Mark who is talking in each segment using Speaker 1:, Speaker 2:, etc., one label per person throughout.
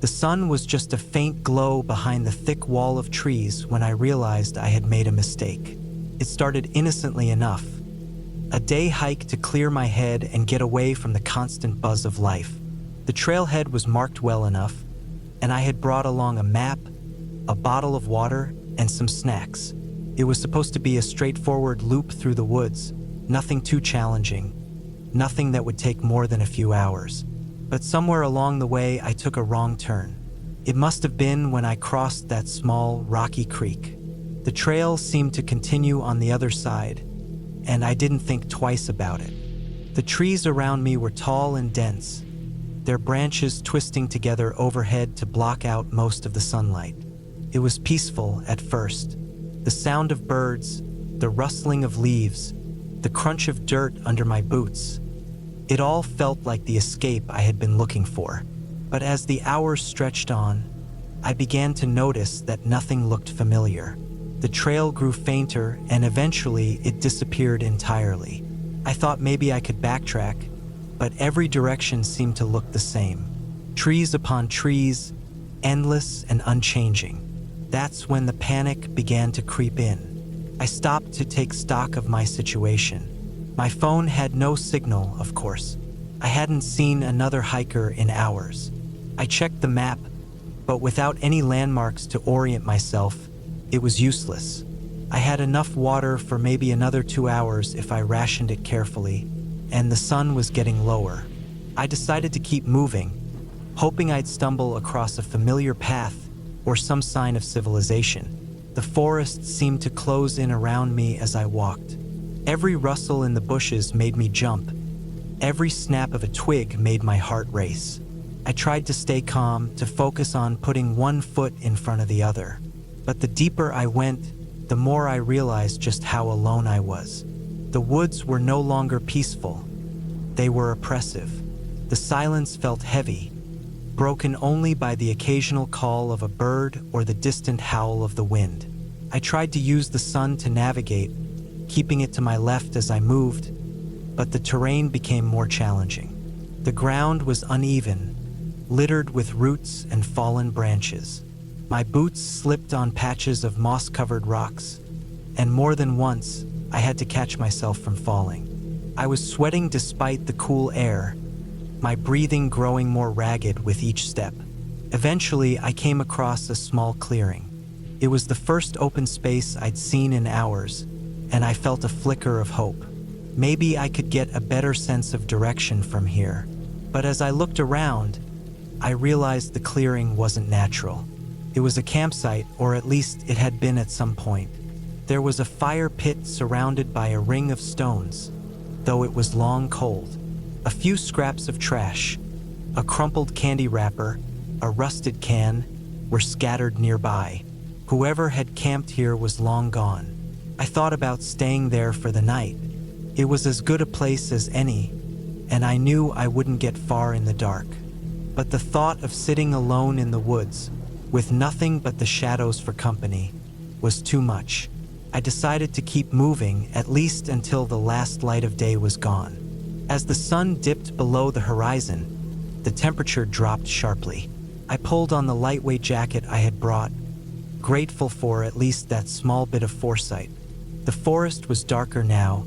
Speaker 1: The sun was just a faint glow behind the thick wall of trees when I realized I had made a mistake. It started innocently enough. A day hike to clear my head and get away from the constant buzz of life. The trailhead was marked well enough, and I had brought along a map, a bottle of water, and some snacks. It was supposed to be a straightforward loop through the woods, nothing too challenging, nothing that would take more than a few hours. But somewhere along the way, I took a wrong turn. It must have been when I crossed that small, rocky creek. The trail seemed to continue on the other side, and I didn't think twice about it. The trees around me were tall and dense, their branches twisting together overhead to block out most of the sunlight. It was peaceful at first. The sound of birds, the rustling of leaves, the crunch of dirt under my boots. It all felt like the escape I had been looking for. But as the hours stretched on, I began to notice that nothing looked familiar. The trail grew fainter, and eventually it disappeared entirely. I thought maybe I could backtrack, but every direction seemed to look the same. Trees upon trees, endless and unchanging. That's when the panic began to creep in. I stopped to take stock of my situation. My phone had no signal, of course. I hadn't seen another hiker in hours. I checked the map, but without any landmarks to orient myself, it was useless. I had enough water for maybe another 2 hours if I rationed it carefully, and the sun was getting lower. I decided to keep moving, hoping I'd stumble across a familiar path or some sign of civilization. The forest seemed to close in around me as I walked. Every rustle in the bushes made me jump. Every snap of a twig made my heart race. I tried to stay calm, to focus on putting one foot in front of the other. But the deeper I went, the more I realized just how alone I was. The woods were no longer peaceful. They were oppressive. The silence felt heavy, broken only by the occasional call of a bird or the distant howl of the wind. I tried to use the sun to navigate, keeping it to my left as I moved, but the terrain became more challenging. The ground was uneven, littered with roots and fallen branches. My boots slipped on patches of moss-covered rocks, and more than once, I had to catch myself from falling. I was sweating despite the cool air, my breathing growing more ragged with each step. Eventually, I came across a small clearing. It was the first open space I'd seen in hours, and I felt a flicker of hope. Maybe I could get a better sense of direction from here. But as I looked around, I realized the clearing wasn't natural. It was a campsite, or at least it had been at some point. There was a fire pit surrounded by a ring of stones, though it was long cold. A few scraps of trash, a crumpled candy wrapper, a rusted can, were scattered nearby. Whoever had camped here was long gone. I thought about staying there for the night. It was as good a place as any, and I knew I wouldn't get far in the dark. But the thought of sitting alone in the woods, with nothing but the shadows for company, was too much. I decided to keep moving, at least until the last light of day was gone. As the sun dipped below the horizon, the temperature dropped sharply. I pulled on the lightweight jacket I had brought, grateful for at least that small bit of foresight. The forest was darker now,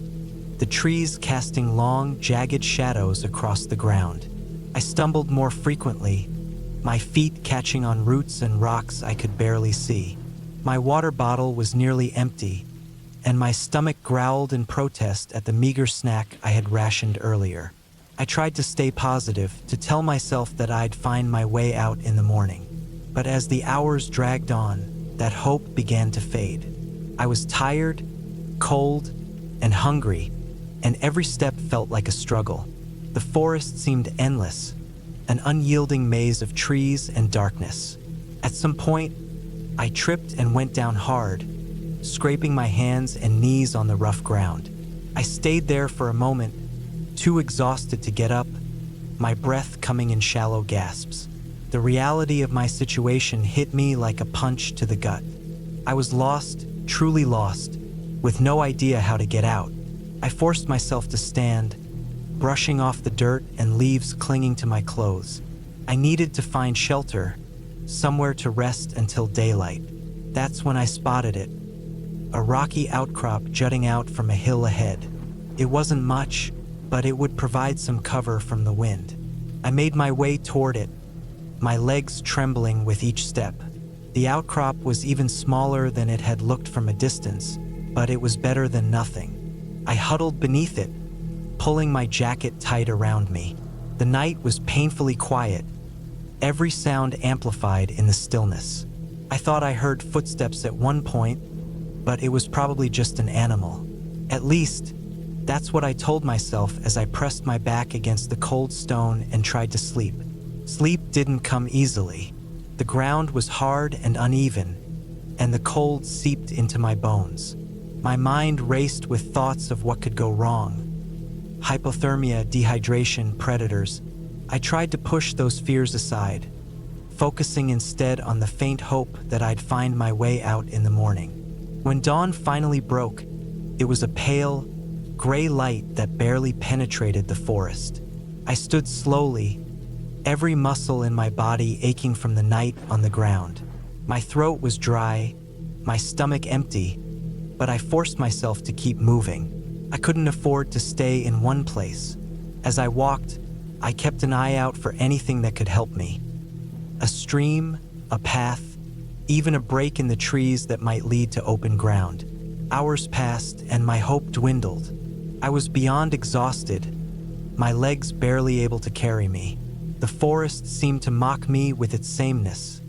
Speaker 1: the trees casting long, jagged shadows across the ground. I stumbled more frequently, my feet catching on roots and rocks I could barely see. My water bottle was nearly empty, and my stomach growled in protest at the meager snack I had rationed earlier. I tried to stay positive, to tell myself that I'd find my way out in the morning. But as the hours dragged on, that hope began to fade. I was tired, cold, and hungry, and every step felt like a struggle. The forest seemed endless, an unyielding maze of trees and darkness. At some point, I tripped and went down hard, scraping my hands and knees on the rough ground. I stayed there for a moment, too exhausted to get up, my breath coming in shallow gasps. The reality of my situation hit me like a punch to the gut. I was lost, truly lost, with no idea how to get out. I forced myself to stand, brushing off the dirt and leaves clinging to my clothes. I needed to find shelter, somewhere to rest until daylight. That's when I spotted it, a rocky outcrop jutting out from a hill ahead. It wasn't much, but it would provide some cover from the wind. I made my way toward it, my legs trembling with each step. The outcrop was even smaller than it had looked from a distance, but it was better than nothing. I huddled beneath it, pulling my jacket tight around me. The night was painfully quiet, every sound amplified in the stillness. I thought I heard footsteps at one point, but it was probably just an animal. At least, that's what I told myself as I pressed my back against the cold stone and tried to sleep. Sleep didn't come easily. The ground was hard and uneven, and the cold seeped into my bones. My mind raced with thoughts of what could go wrong. Hypothermia, dehydration, predators. I tried to push those fears aside, focusing instead on the faint hope that I'd find my way out in the morning. When dawn finally broke, it was a pale, gray light that barely penetrated the forest. I stood slowly, every muscle in my body aching from the night on the ground. My throat was dry, my stomach empty, but I forced myself to keep moving. I couldn't afford to stay in one place. As I walked, I kept an eye out for anything that could help me. A stream, a path, even a break in the trees that might lead to open ground. Hours passed and my hope dwindled. I was beyond exhausted, my legs barely able to carry me. The forest seemed to mock me with its sameness,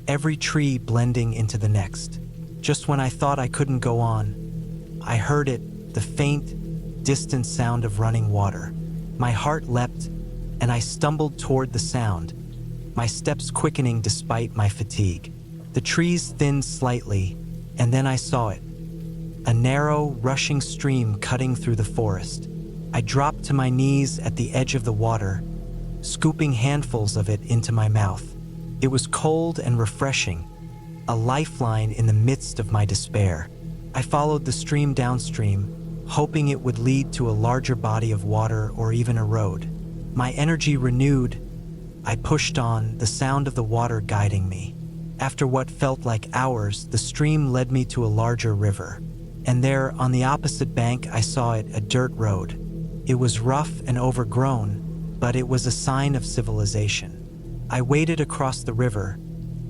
Speaker 1: every tree blending into the next. Just when I thought I couldn't go on, I heard it, the faint, distant sound of running water. My heart leapt, and I stumbled toward the sound, my steps quickening despite my fatigue. The trees thinned slightly, and then I saw it. A narrow, rushing stream cutting through the forest. I dropped to my knees at the edge of the water, scooping handfuls of it into my mouth. It was cold and refreshing, a lifeline in the midst of my despair. I followed the stream downstream, hoping it would lead to a larger body of water or even a road. My energy renewed, I pushed on, the sound of the water guiding me. After what felt like hours, the stream led me to a larger river. And there, on the opposite bank, I saw it, a dirt road. It was rough and overgrown, but it was a sign of civilization. I waded across the river,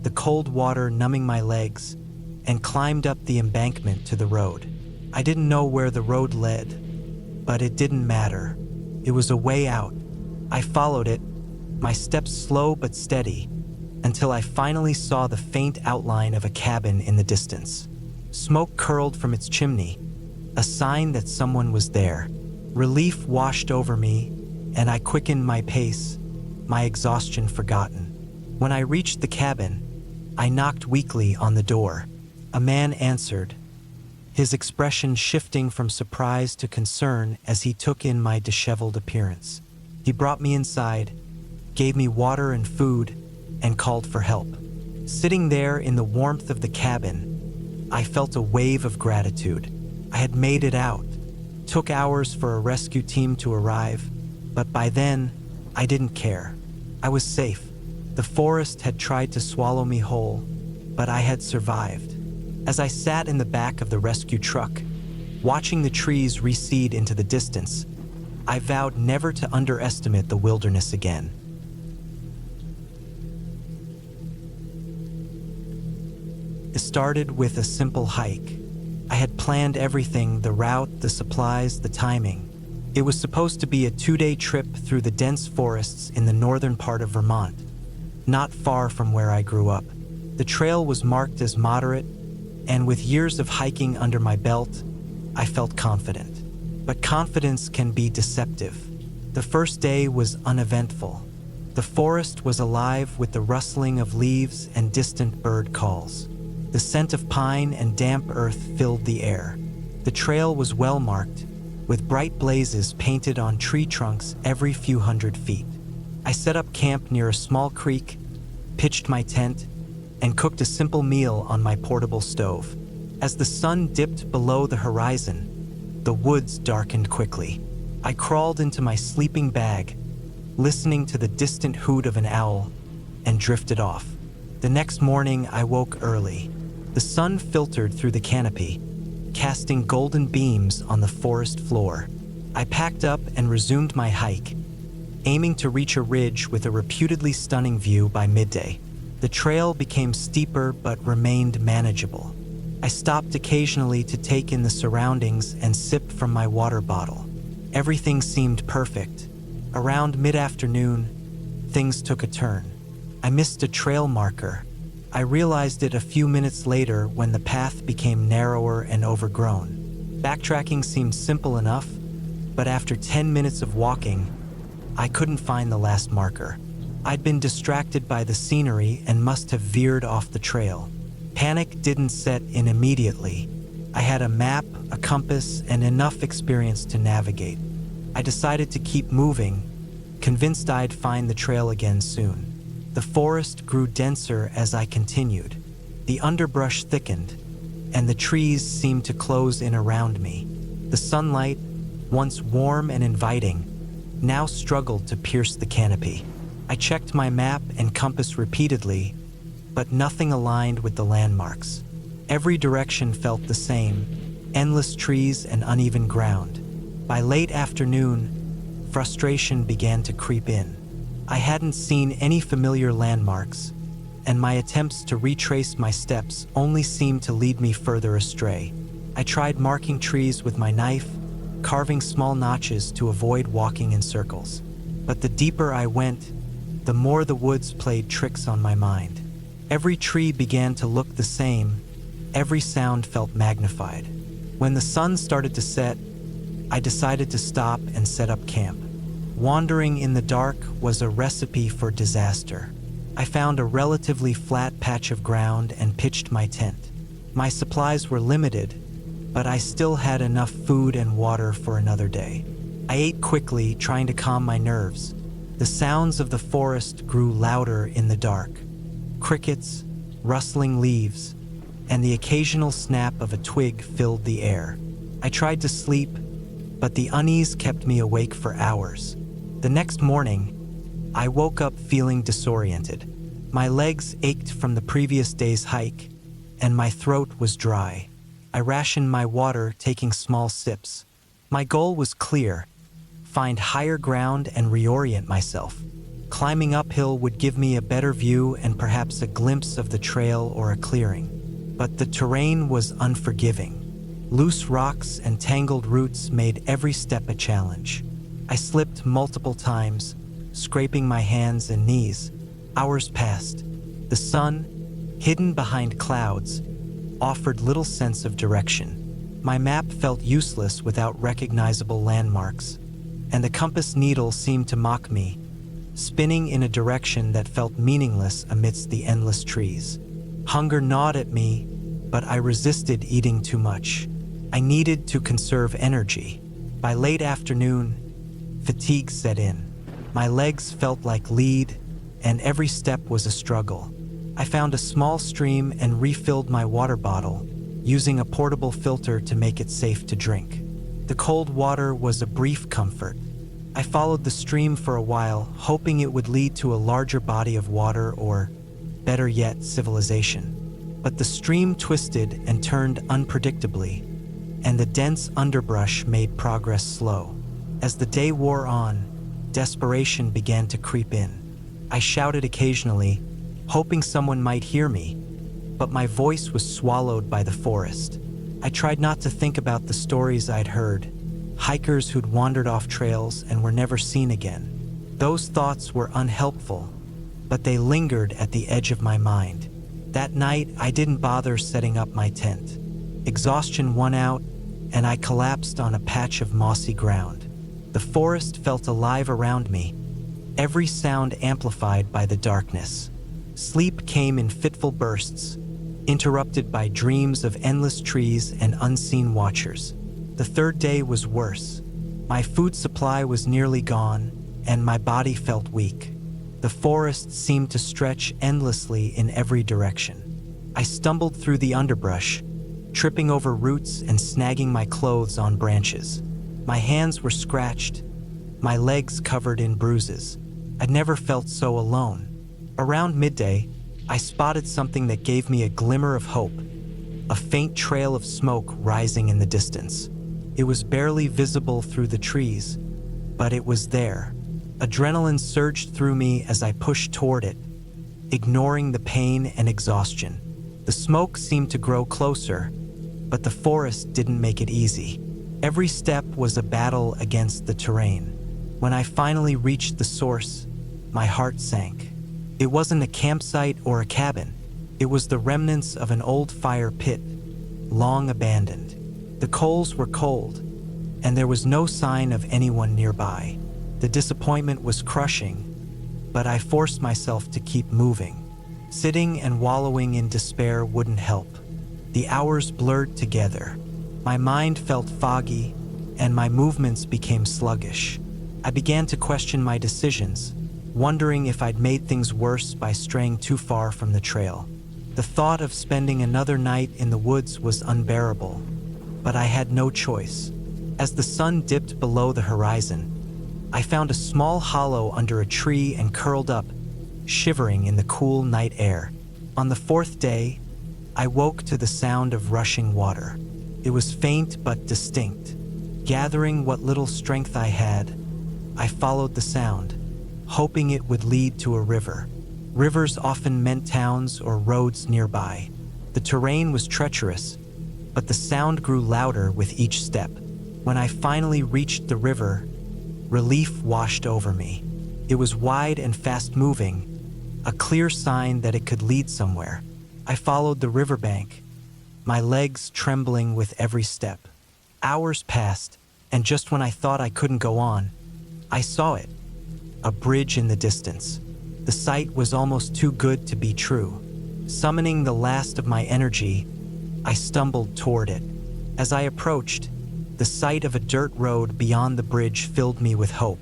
Speaker 1: the cold water numbing my legs, and climbed up the embankment to the road. I didn't know where the road led, but it didn't matter. It was a way out. I followed it, my steps slow but steady, until I finally saw the faint outline of a cabin in the distance. Smoke curled from its chimney, a sign that someone was there. Relief washed over me, and I quickened my pace, my exhaustion forgotten. When I reached the cabin, I knocked weakly on the door. A man answered, his expression shifting from surprise to concern as he took in my disheveled appearance. He brought me inside, gave me water and food, and called for help. Sitting there in the warmth of the cabin, I felt a wave of gratitude. I had made it out. Took hours for a rescue team to arrive, but by then, I didn't care. I was safe. The forest had tried to swallow me whole, but I had survived. As I sat in the back of the rescue truck, watching the trees recede into the distance, I vowed never to underestimate the wilderness again. It started with a simple hike. I had planned everything, the route, the supplies, the timing. It was supposed to be a 2-day trip through the dense forests in the northern part of Vermont, not far from where I grew up. The trail was marked as moderate, and with years of hiking under my belt, I felt confident. But confidence can be deceptive. The first day was uneventful. The forest was alive with the rustling of leaves and distant bird calls. The scent of pine and damp earth filled the air. The trail was well marked, with bright blazes painted on tree trunks every few hundred feet. I set up camp near a small creek, pitched my tent, and cooked a simple meal on my portable stove. As the sun dipped below the horizon, the woods darkened quickly. I crawled into my sleeping bag, listening to the distant hoot of an owl, and drifted off. The next morning, I woke early. The sun filtered through the canopy, casting golden beams on the forest floor. I packed up and resumed my hike, aiming to reach a ridge with a reputedly stunning view by midday. The trail became steeper but remained manageable. I stopped occasionally to take in the surroundings and sip from my water bottle. Everything seemed perfect. Around mid-afternoon, things took a turn. I missed a trail marker. I realized it a few minutes later when the path became narrower and overgrown. Backtracking seemed simple enough, but after 10 minutes of walking, I couldn't find the last marker. I'd been distracted by the scenery and must have veered off the trail. Panic didn't set in immediately. I had a map, a compass, and enough experience to navigate. I decided to keep moving, convinced I'd find the trail again soon. The forest grew denser as I continued. The underbrush thickened, and the trees seemed to close in around me. The sunlight, once warm and inviting, now struggled to pierce the canopy. I checked my map and compass repeatedly, but nothing aligned with the landmarks. Every direction felt the same, endless trees and uneven ground. By late afternoon, frustration began to creep in. I hadn't seen any familiar landmarks, and my attempts to retrace my steps only seemed to lead me further astray. I tried marking trees with my knife, carving small notches to avoid walking in circles. But the deeper I went, the more the woods played tricks on my mind. Every tree began to look the same, every sound felt magnified. When the sun started to set, I decided to stop and set up camp. Wandering in the dark was a recipe for disaster. I found a relatively flat patch of ground and pitched my tent. My supplies were limited, but I still had enough food and water for another day. I ate quickly, trying to calm my nerves. The sounds of the forest grew louder in the dark. Crickets, rustling leaves, and the occasional snap of a twig filled the air. I tried to sleep, but the unease kept me awake for hours. The next morning, I woke up feeling disoriented. My legs ached from the previous day's hike, and my throat was dry. I rationed my water, taking small sips. My goal was clear: find higher ground and reorient myself. Climbing uphill would give me a better view and perhaps a glimpse of the trail or a clearing. But the terrain was unforgiving. Loose rocks and tangled roots made every step a challenge. I slipped multiple times, scraping my hands and knees. Hours passed. The sun, hidden behind clouds, offered little sense of direction. My map felt useless without recognizable landmarks, and the compass needle seemed to mock me, spinning in a direction that felt meaningless amidst the endless trees. Hunger gnawed at me, but I resisted eating too much. I needed to conserve energy. By late afternoon, fatigue set in. My legs felt like lead, and every step was a struggle. I found a small stream and refilled my water bottle, using a portable filter to make it safe to drink. The cold water was a brief comfort. I followed the stream for a while, hoping it would lead to a larger body of water or, better yet, civilization. But the stream twisted and turned unpredictably, and the dense underbrush made progress slow. As the day wore on, desperation began to creep in. I shouted occasionally, hoping someone might hear me, but my voice was swallowed by the forest. I tried not to think about the stories I'd heard, hikers who'd wandered off trails and were never seen again. Those thoughts were unhelpful, but they lingered at the edge of my mind. That night, I didn't bother setting up my tent. Exhaustion won out, and I collapsed on a patch of mossy ground. The forest felt alive around me, every sound amplified by the darkness. Sleep came in fitful bursts, interrupted by dreams of endless trees and unseen watchers. The third day was worse. My food supply was nearly gone, and my body felt weak. The forest seemed to stretch endlessly in every direction. I stumbled through the underbrush, tripping over roots and snagging my clothes on branches. My hands were scratched, my legs covered in bruises. I'd never felt so alone. Around midday, I spotted something that gave me a glimmer of hope, a faint trail of smoke rising in the distance. It was barely visible through the trees, but it was there. Adrenaline surged through me as I pushed toward it, ignoring the pain and exhaustion. The smoke seemed to grow closer, but the forest didn't make it easy. Every step was a battle against the terrain. When I finally reached the source, my heart sank. It wasn't a campsite or a cabin. It was the remnants of an old fire pit, long abandoned. The coals were cold, and there was no sign of anyone nearby. The disappointment was crushing, but I forced myself to keep moving. Sitting and wallowing in despair wouldn't help. The hours blurred together. My mind felt foggy, and my movements became sluggish. I began to question my decisions, wondering if I'd made things worse by straying too far from the trail. The thought of spending another night in the woods was unbearable, but I had no choice. As the sun dipped below the horizon, I found a small hollow under a tree and curled up, shivering in the cool night air. On the fourth day, I woke to the sound of rushing water. It was faint but distinct. Gathering what little strength I had, I followed the sound, hoping it would lead to a river. Rivers often meant towns or roads nearby. The terrain was treacherous, but the sound grew louder with each step. When I finally reached the river, relief washed over me. It was wide and fast-moving, a clear sign that it could lead somewhere. I followed the riverbank, my legs trembling with every step. Hours passed, and just when I thought I couldn't go on, I saw it, a bridge in the distance. The sight was almost too good to be true. Summoning the last of my energy, I stumbled toward it. As I approached, the sight of a dirt road beyond the bridge filled me with hope.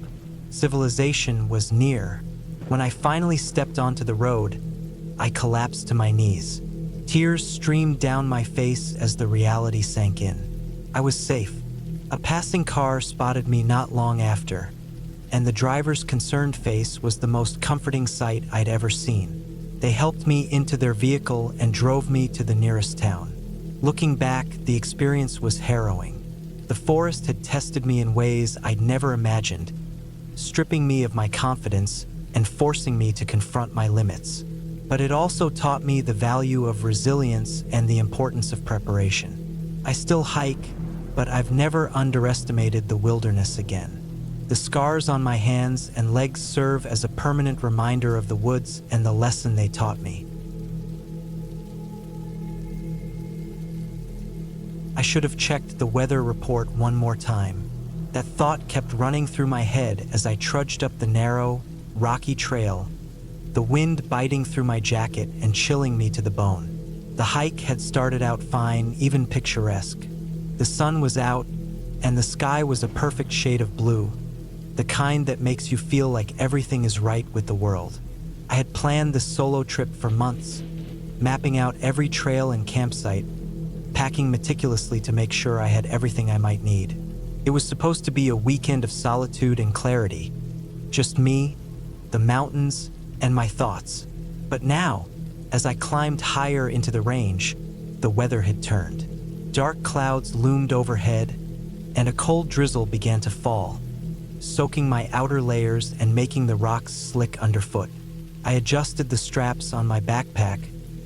Speaker 1: Civilization was near. When I finally stepped onto the road, I collapsed to my knees. Tears streamed down my face as the reality sank in. I was safe. A passing car spotted me not long after, and the driver's concerned face was the most comforting sight I'd ever seen. They helped me into their vehicle and drove me to the nearest town. Looking back, the experience was harrowing. The forest had tested me in ways I'd never imagined, stripping me of my confidence and forcing me to confront my limits. But it also taught me the value of resilience and the importance of preparation. I still hike, but I've never underestimated the wilderness again. The scars on my hands and legs serve as a permanent reminder of the woods and the lesson they taught me. I should have checked the weather report one more time. That thought kept running through my head as I trudged up the narrow, rocky trail, the wind biting through my jacket and chilling me to the bone. The hike had started out fine, even picturesque. The sun was out, and the sky was a perfect shade of blue, the kind that makes you feel like everything is right with the world. I had planned this solo trip for months, mapping out every trail and campsite, packing meticulously to make sure I had everything I might need. It was supposed to be a weekend of solitude and clarity, just me, the mountains, and my thoughts. But now, as I climbed higher into the range, the weather had turned. Dark clouds loomed overhead, and a cold drizzle began to fall, soaking my outer layers and making the rocks slick underfoot. I adjusted the straps on my backpack,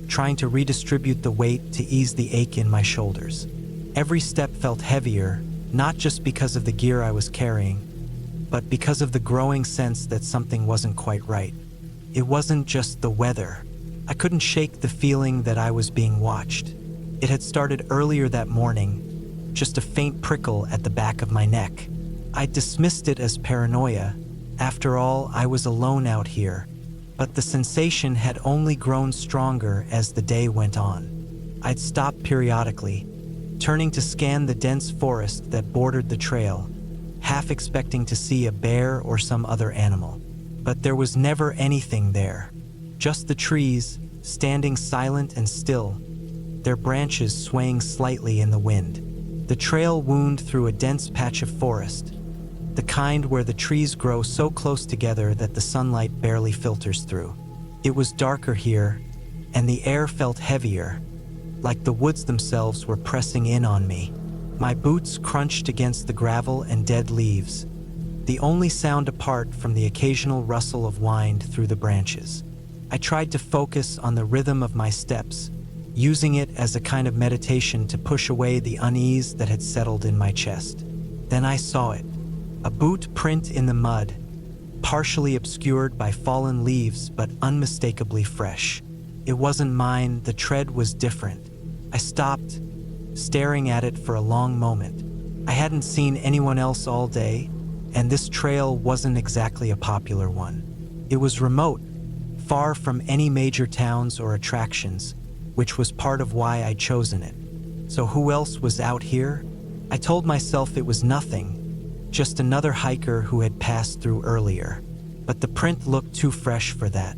Speaker 1: trying to redistribute the weight to ease the ache in my shoulders. Every step felt heavier, not just because of the gear I was carrying, but because of the growing sense that something wasn't quite right. It wasn't just the weather. I couldn't shake the feeling that I was being watched. It had started earlier that morning, just a faint prickle at the back of my neck. I dismissed it as paranoia. After all, I was alone out here. But the sensation had only grown stronger as the day went on. I'd stop periodically, turning to scan the dense forest that bordered the trail, half expecting to see a bear or some other animal. But there was never anything there. Just the trees, standing silent and still, their branches swaying slightly in the wind. The trail wound through a dense patch of forest, the kind where the trees grow so close together that the sunlight barely filters through. It was darker here, and the air felt heavier, like the woods themselves were pressing in on me. My boots crunched against the gravel and dead leaves, the only sound apart from the occasional rustle of wind through the branches. I tried to focus on the rhythm of my steps, using it as a kind of meditation to push away the unease that had settled in my chest. Then I saw it, a boot print in the mud, partially obscured by fallen leaves but unmistakably fresh. It wasn't mine, the tread was different. I stopped, staring at it for a long moment. I hadn't seen anyone else all day, and this trail wasn't exactly a popular one. It was remote, far from any major towns or attractions, which was part of why I'd chosen it. So who else was out here? I told myself it was nothing, just another hiker who had passed through earlier. But the print looked too fresh for that.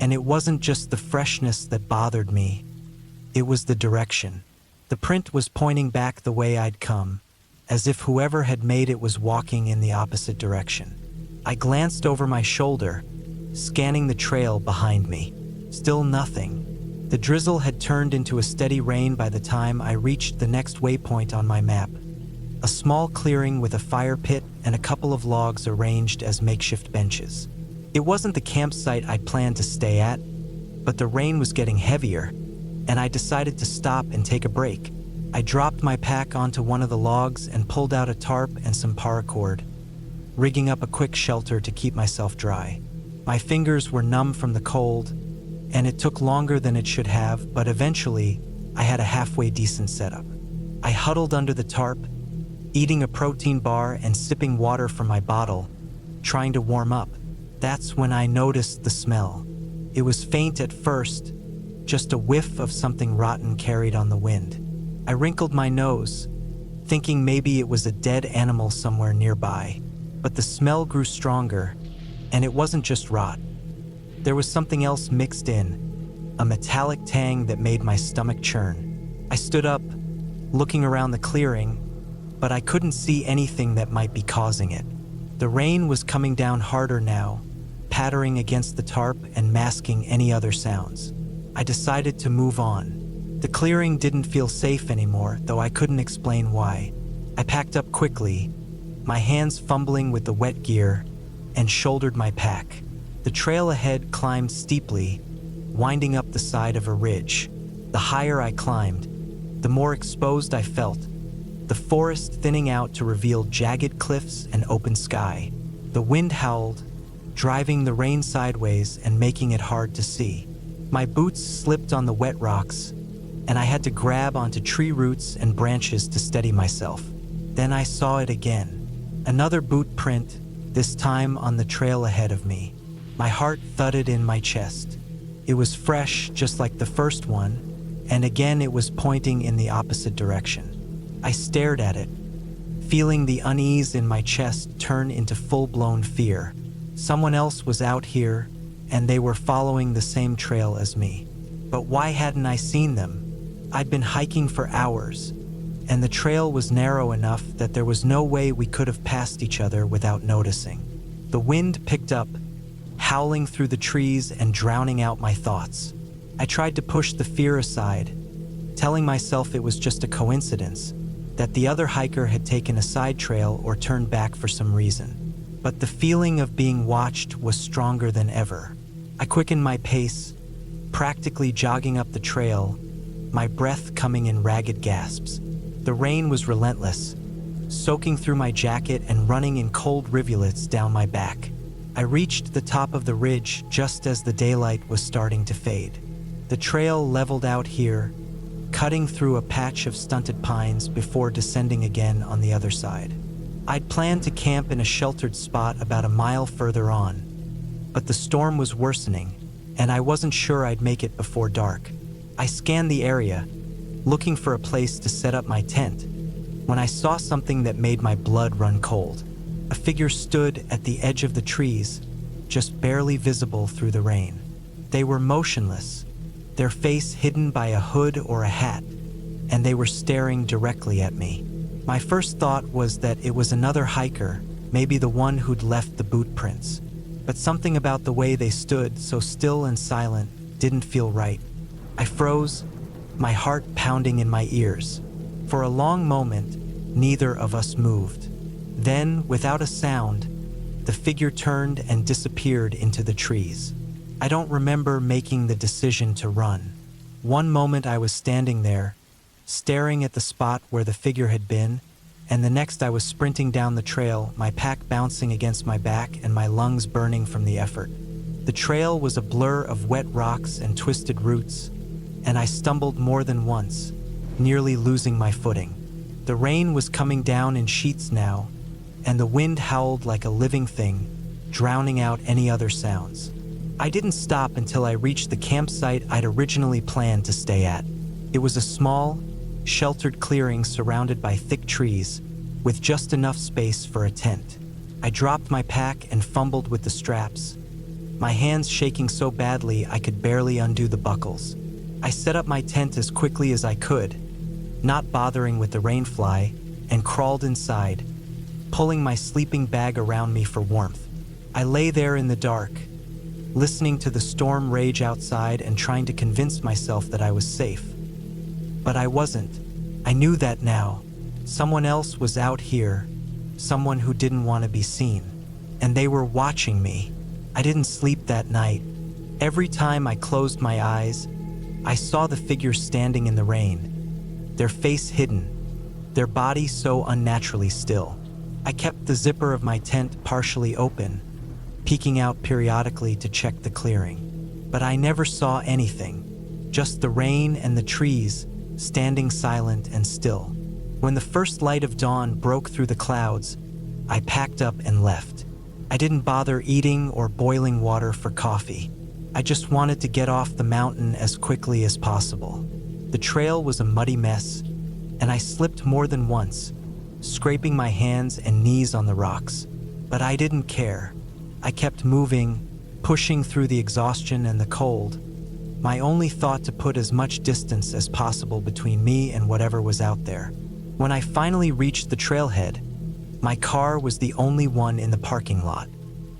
Speaker 1: And it wasn't just the freshness that bothered me, it was the direction. The print was pointing back the way I'd come, as if whoever had made it was walking in the opposite direction. I glanced over my shoulder, scanning the trail behind me. Still nothing. The drizzle had turned into a steady rain by the time I reached the next waypoint on my map. A small clearing with a fire pit and a couple of logs arranged as makeshift benches. It wasn't the campsite I'd planned to stay at, but the rain was getting heavier, and I decided to stop and take a break. I dropped my pack onto one of the logs and pulled out a tarp and some paracord, rigging up a quick shelter to keep myself dry. My fingers were numb from the cold, and it took longer than it should have, but eventually, I had a halfway decent setup. I huddled under the tarp, eating a protein bar and sipping water from my bottle, trying to warm up. That's when I noticed the smell. It was faint at first, just a whiff of something rotten carried on the wind. I wrinkled my nose, thinking maybe it was a dead animal somewhere nearby, but the smell grew stronger, and it wasn't just rot. There was something else mixed in, a metallic tang that made my stomach churn. I stood up, looking around the clearing, but I couldn't see anything that might be causing it. The rain was coming down harder now, pattering against the tarp and masking any other sounds. I decided to move on. The clearing didn't feel safe anymore, though I couldn't explain why. I packed up quickly, my hands fumbling with the wet gear, and shouldered my pack. The trail ahead climbed steeply, winding up the side of a ridge. The higher I climbed, the more exposed I felt, the forest thinning out to reveal jagged cliffs and open sky. The wind howled, driving the rain sideways and making it hard to see. My boots slipped on the wet rocks, and I had to grab onto tree roots and branches to steady myself. Then I saw it again. Another boot print, this time on the trail ahead of me. My heart thudded in my chest. It was fresh, just like the first one, and again it was pointing in the opposite direction. I stared at it, feeling the unease in my chest turn into full-blown fear. Someone else was out here, and they were following the same trail as me. But why hadn't I seen them? I'd been hiking for hours, and the trail was narrow enough that there was no way we could have passed each other without noticing. The wind picked up, howling through the trees and drowning out my thoughts. I tried to push the fear aside, telling myself it was just a coincidence, that the other hiker had taken a side trail or turned back for some reason. But the feeling of being watched was stronger than ever. I quickened my pace, practically jogging up the trail, my breath coming in ragged gasps. The rain was relentless, soaking through my jacket and running in cold rivulets down my back. I reached the top of the ridge just as the daylight was starting to fade. The trail leveled out here, cutting through a patch of stunted pines before descending again on the other side. I'd planned to camp in a sheltered spot about a mile further on, but the storm was worsening, and I wasn't sure I'd make it before dark. I scanned the area, looking for a place to set up my tent, when I saw something that made my blood run cold. A figure stood at the edge of the trees, just barely visible through the rain. They were motionless, their face hidden by a hood or a hat, and they were staring directly at me. My first thought was that it was another hiker, maybe the one who'd left the boot prints. But something about the way they stood, so still and silent, didn't feel right. I froze, my heart pounding in my ears. For a long moment, neither of us moved. Then, without a sound, the figure turned and disappeared into the trees. I don't remember making the decision to run. One moment I was standing there, staring at the spot where the figure had been, and the next I was sprinting down the trail, my pack bouncing against my back and my lungs burning from the effort. The trail was a blur of wet rocks and twisted roots, and I stumbled more than once, nearly losing my footing. The rain was coming down in sheets now, and the wind howled like a living thing, drowning out any other sounds. I didn't stop until I reached the campsite I'd originally planned to stay at. It was a small, sheltered clearing surrounded by thick trees, with just enough space for a tent. I dropped my pack and fumbled with the straps, my hands shaking so badly I could barely undo the buckles. I set up my tent as quickly as I could, not bothering with the rainfly, and crawled inside, pulling my sleeping bag around me for warmth. I lay there in the dark, listening to the storm rage outside and trying to convince myself that I was safe. But I wasn't. I knew that now. Someone else was out here, someone who didn't want to be seen. And they were watching me. I didn't sleep that night. Every time I closed my eyes, I saw the figure standing in the rain, their face hidden, their body so unnaturally still. I kept the zipper of my tent partially open, peeking out periodically to check the clearing. But I never saw anything, just the rain and the trees standing silent and still. When the first light of dawn broke through the clouds, I packed up and left. I didn't bother eating or boiling water for coffee. I just wanted to get off the mountain as quickly as possible. The trail was a muddy mess, and I slipped more than once, scraping my hands and knees on the rocks. But I didn't care. I kept moving, pushing through the exhaustion and the cold, my only thought to put as much distance as possible between me and whatever was out there. When I finally reached the trailhead, my car was the only one in the parking lot.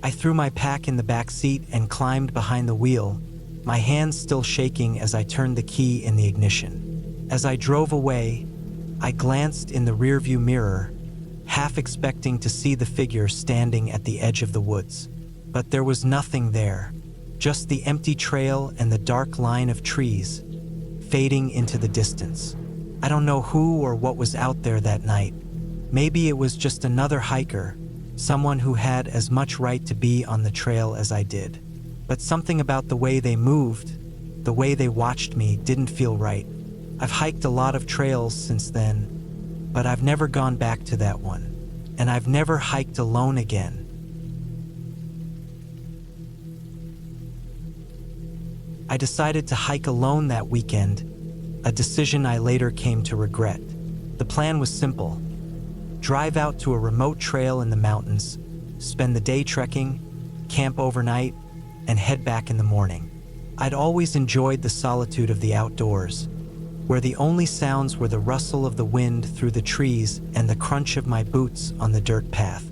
Speaker 1: I threw my pack in the back seat and climbed behind the wheel, my hands still shaking as I turned the key in the ignition. As I drove away, I glanced in the rearview mirror, half expecting to see the figure standing at the edge of the woods. But there was nothing there, just the empty trail and the dark line of trees, fading into the distance. I don't know who or what was out there that night. Maybe it was just another hiker, someone who had as much right to be on the trail as I did. But something about the way they moved, the way they watched me, didn't feel right. I've hiked a lot of trails since then, but I've never gone back to that one. And I've never hiked alone again. I decided to hike alone that weekend, a decision I later came to regret. The plan was simple: drive out to a remote trail in the mountains, spend the day trekking, camp overnight, and head back in the morning. I'd always enjoyed the solitude of the outdoors, where the only sounds were the rustle of the wind through the trees and the crunch of my boots on the dirt path.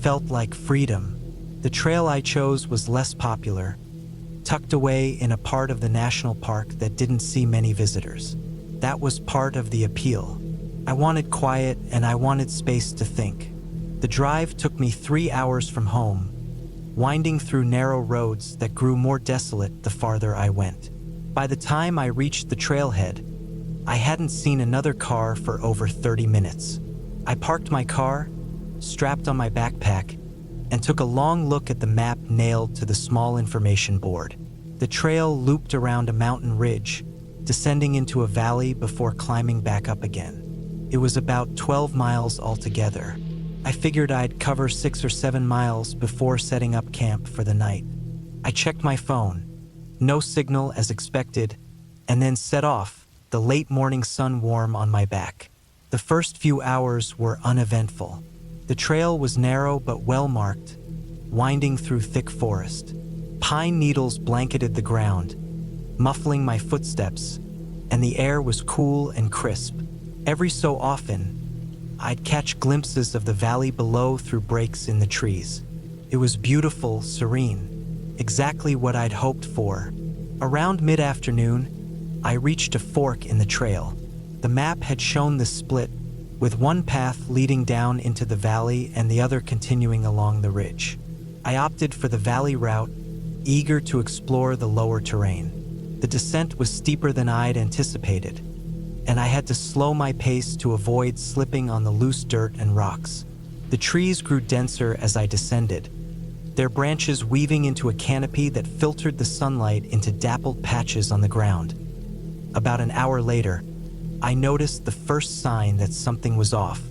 Speaker 1: Felt like freedom. The trail I chose was less popular, tucked away in a part of the national park that didn't see many visitors. That was part of the appeal. I wanted quiet and I wanted space to think. The drive took me 3 hours from home, winding through narrow roads that grew more desolate the farther I went. By the time I reached the trailhead, I hadn't seen another car for over 30 minutes. I parked my car, strapped on my backpack, and took a long look at the map nailed to the small information board. The trail looped around a mountain ridge, descending into a valley before climbing back up again. It was about 12 miles altogether. I figured I'd cover 6 or 7 miles before setting up camp for the night. I checked my phone, no signal as expected, and then set off, the late morning sun warm on my back. The first few hours were uneventful. The trail was narrow but well-marked, winding through thick forest. Pine needles blanketed the ground, muffling my footsteps, and the air was cool and crisp. Every so often, I'd catch glimpses of the valley below through breaks in the trees. It was beautiful, serene, exactly what I'd hoped for. Around mid-afternoon, I reached a fork in the trail. The map had shown the split, with one path leading down into the valley and the other continuing along the ridge. I opted for the valley route, eager to explore the lower terrain. The descent was steeper than I'd anticipated, and I had to slow my pace to avoid slipping on the loose dirt and rocks. The trees grew denser as I descended, their branches weaving into a canopy that filtered the sunlight into dappled patches on the ground. About an hour later, I noticed the first sign that something was off.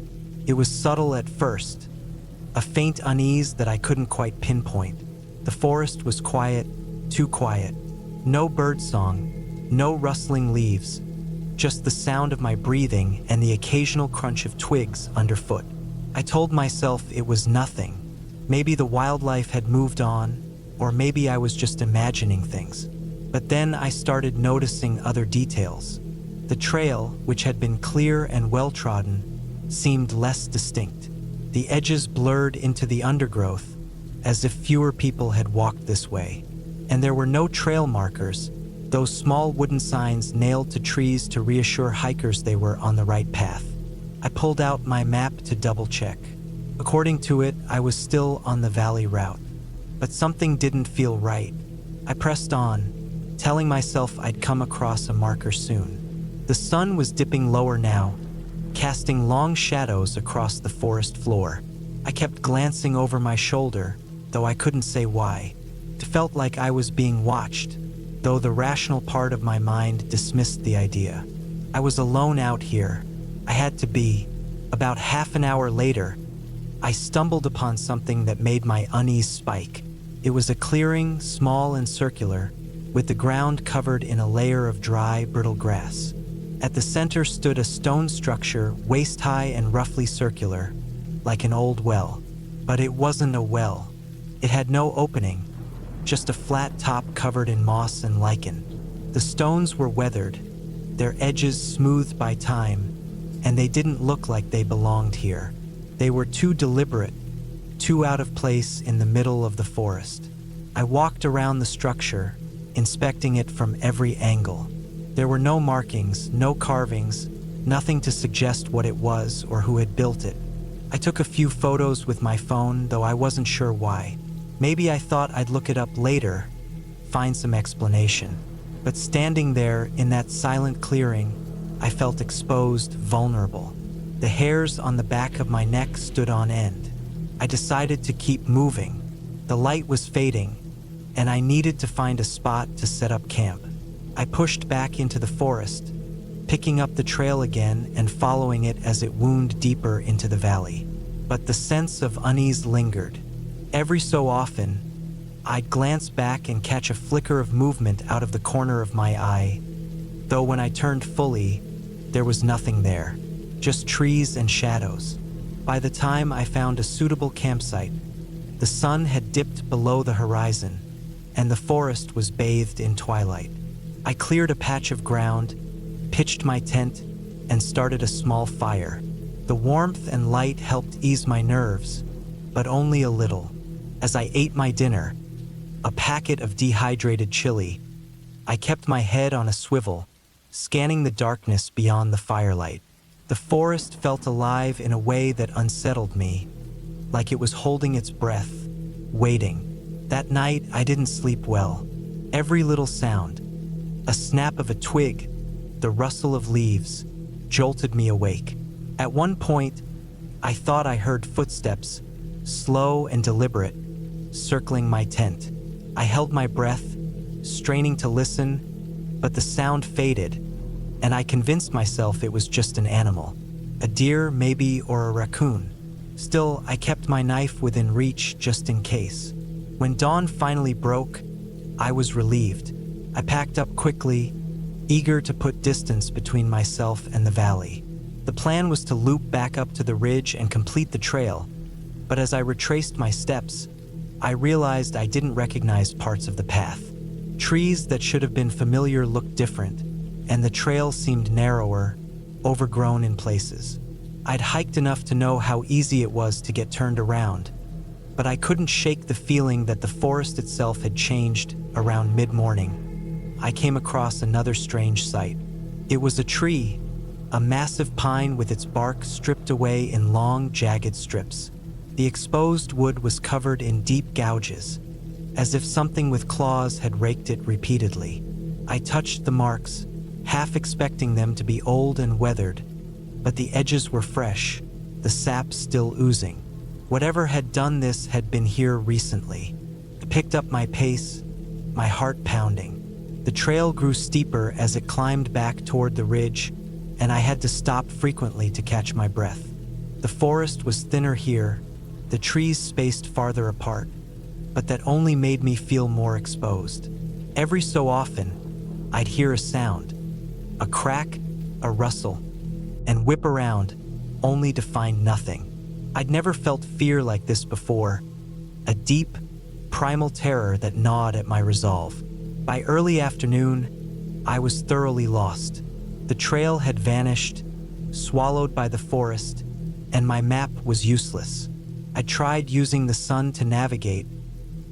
Speaker 1: It was subtle at first, a faint unease that I couldn't quite pinpoint. The forest was quiet, too quiet. No birdsong, no rustling leaves, just the sound of my breathing and the occasional crunch of twigs underfoot. I told myself it was nothing. Maybe the wildlife had moved on, or maybe I was just imagining things. But then I started noticing other details. The trail, which had been clear and well-trodden, seemed less distinct. The edges blurred into the undergrowth, as if fewer people had walked this way. And there were no trail markers, those small wooden signs nailed to trees to reassure hikers they were on the right path. I pulled out my map to double-check. According to it, I was still on the valley route. But something didn't feel right. I pressed on, telling myself I'd come across a marker soon. The sun was dipping lower now, casting long shadows across the forest floor. I kept glancing over my shoulder, though I couldn't say why. It felt like I was being watched, though the rational part of my mind dismissed the idea. I was alone out here. I had to be. About half an hour later, I stumbled upon something that made my unease spike. It was a clearing, small and circular, with the ground covered in a layer of dry, brittle grass. At the center stood a stone structure, waist-high and roughly circular, like an old well. But it wasn't a well. It had no opening, just a flat top covered in moss and lichen. The stones were weathered, their edges smoothed by time, and they didn't look like they belonged here. They were too deliberate, too out of place in the middle of the forest. I walked around the structure, inspecting it from every angle. There were no markings, no carvings, nothing to suggest what it was or who had built it. I took a few photos with my phone, though I wasn't sure why. Maybe I thought I'd look it up later, find some explanation. But standing there in that silent clearing, I felt exposed, vulnerable. The hairs on the back of my neck stood on end. I decided to keep moving. The light was fading, and I needed to find a spot to set up camp. I pushed back into the forest, picking up the trail again and following it as it wound deeper into the valley. But the sense of unease lingered. Every so often, I'd glance back and catch a flicker of movement out of the corner of my eye, though when I turned fully, there was nothing there, just trees and shadows. By the time I found a suitable campsite, the sun had dipped below the horizon, and the forest was bathed in twilight. I cleared a patch of ground, pitched my tent, and started a small fire. The warmth and light helped ease my nerves, but only a little. As I ate my dinner, a packet of dehydrated chili, I kept my head on a swivel, scanning the darkness beyond the firelight. The forest felt alive in a way that unsettled me, like it was holding its breath, waiting. That night, I didn't sleep well. Every little sound, a snap of a twig, the rustle of leaves, jolted me awake. At one point, I thought I heard footsteps, slow and deliberate, circling my tent. I held my breath, straining to listen, but the sound faded, and I convinced myself it was just an animal. A deer, maybe, or a raccoon. Still, I kept my knife within reach just in case. When dawn finally broke, I was relieved. I packed up quickly, eager to put distance between myself and the valley. The plan was to loop back up to the ridge and complete the trail, but as I retraced my steps, I realized I didn't recognize parts of the path. Trees that should have been familiar looked different, and the trail seemed narrower, overgrown in places. I'd hiked enough to know how easy it was to get turned around, but I couldn't shake the feeling that the forest itself had changed around mid-morning. I came across another strange sight. It was a tree, a massive pine with its bark stripped away in long, jagged strips. The exposed wood was covered in deep gouges, as if something with claws had raked it repeatedly. I touched the marks, half expecting them to be old and weathered, but the edges were fresh, the sap still oozing. Whatever had done this had been here recently. I picked up my pace, my heart pounding. The trail grew steeper as it climbed back toward the ridge, and I had to stop frequently to catch my breath. The forest was thinner here, the trees spaced farther apart, but that only made me feel more exposed. Every so often, I'd hear a sound, a crack, a rustle, and whip around, only to find nothing. I'd never felt fear like this before, a deep, primal terror that gnawed at my resolve. By early afternoon, I was thoroughly lost. The trail had vanished, swallowed by the forest, and my map was useless. I tried using the sun to navigate,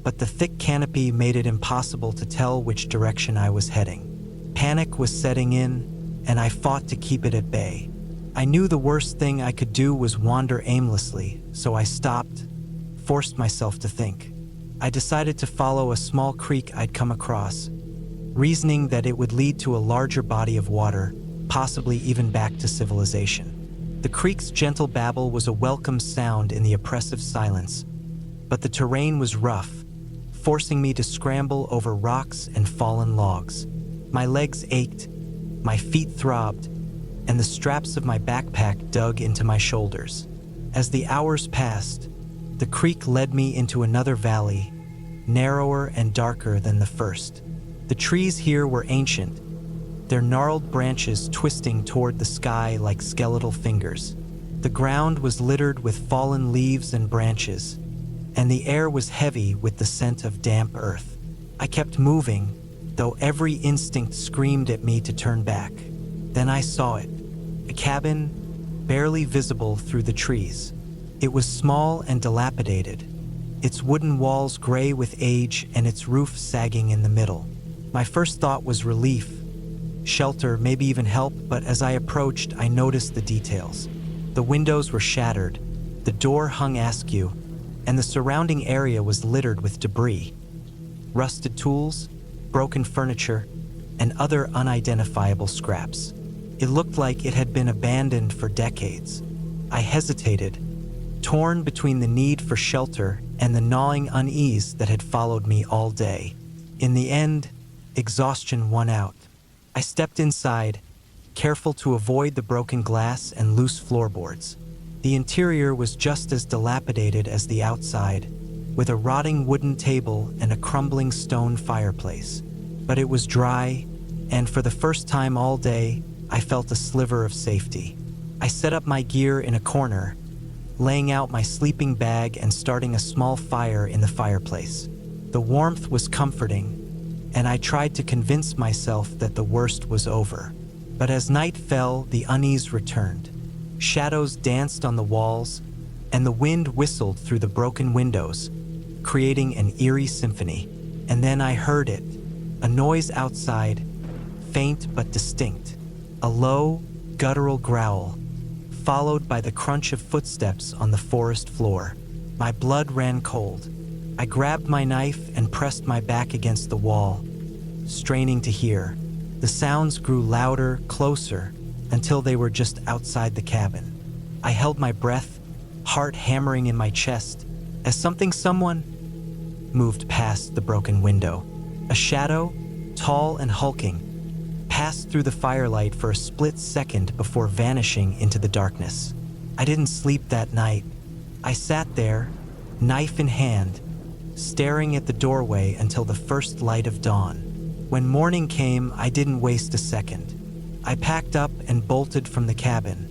Speaker 1: but the thick canopy made it impossible to tell which direction I was heading. Panic was setting in, and I fought to keep it at bay. I knew the worst thing I could do was wander aimlessly, so I stopped, forced myself to think. I decided to follow a small creek I'd come across, reasoning that it would lead to a larger body of water, possibly even back to civilization. The creek's gentle babble was a welcome sound in the oppressive silence, but the terrain was rough, forcing me to scramble over rocks and fallen logs. My legs ached, my feet throbbed, and the straps of my backpack dug into my shoulders. As the hours passed, the creek led me into another valley, narrower and darker than the first. The trees here were ancient, their gnarled branches twisting toward the sky like skeletal fingers. The ground was littered with fallen leaves and branches, and the air was heavy with the scent of damp earth. I kept moving, though every instinct screamed at me to turn back. Then I saw it, a cabin, barely visible through the trees. It was small and dilapidated, its wooden walls gray with age and its roof sagging in the middle. My first thought was relief, shelter, maybe even help, but as I approached, I noticed the details. The windows were shattered, the door hung askew, and the surrounding area was littered with debris. Rusted tools, broken furniture, and other unidentifiable scraps. It looked like it had been abandoned for decades. I hesitated, torn between the need for shelter and the gnawing unease that had followed me all day. In the end, exhaustion won out. I stepped inside, careful to avoid the broken glass and loose floorboards. The interior was just as dilapidated as the outside, with a rotting wooden table and a crumbling stone fireplace. But it was dry, and for the first time all day, I felt a sliver of safety. I set up my gear in a corner, laying out my sleeping bag and starting a small fire in the fireplace. The warmth was comforting, and I tried to convince myself that the worst was over. But as night fell, the unease returned. Shadows danced on the walls, and the wind whistled through the broken windows, creating an eerie symphony. And then I heard it, a noise outside, faint but distinct, a low, guttural growl, followed by the crunch of footsteps on the forest floor. My blood ran cold. I grabbed my knife and pressed my back against the wall, straining to hear. The sounds grew louder, closer, until they were just outside the cabin. I held my breath, heart hammering in my chest, as someone moved past the broken window. A shadow, tall and hulking, passed through the firelight for a split second before vanishing into the darkness. I didn't sleep that night. I sat there, knife in hand, staring at the doorway until the first light of dawn. When morning came, I didn't waste a second. I packed up and bolted from the cabin,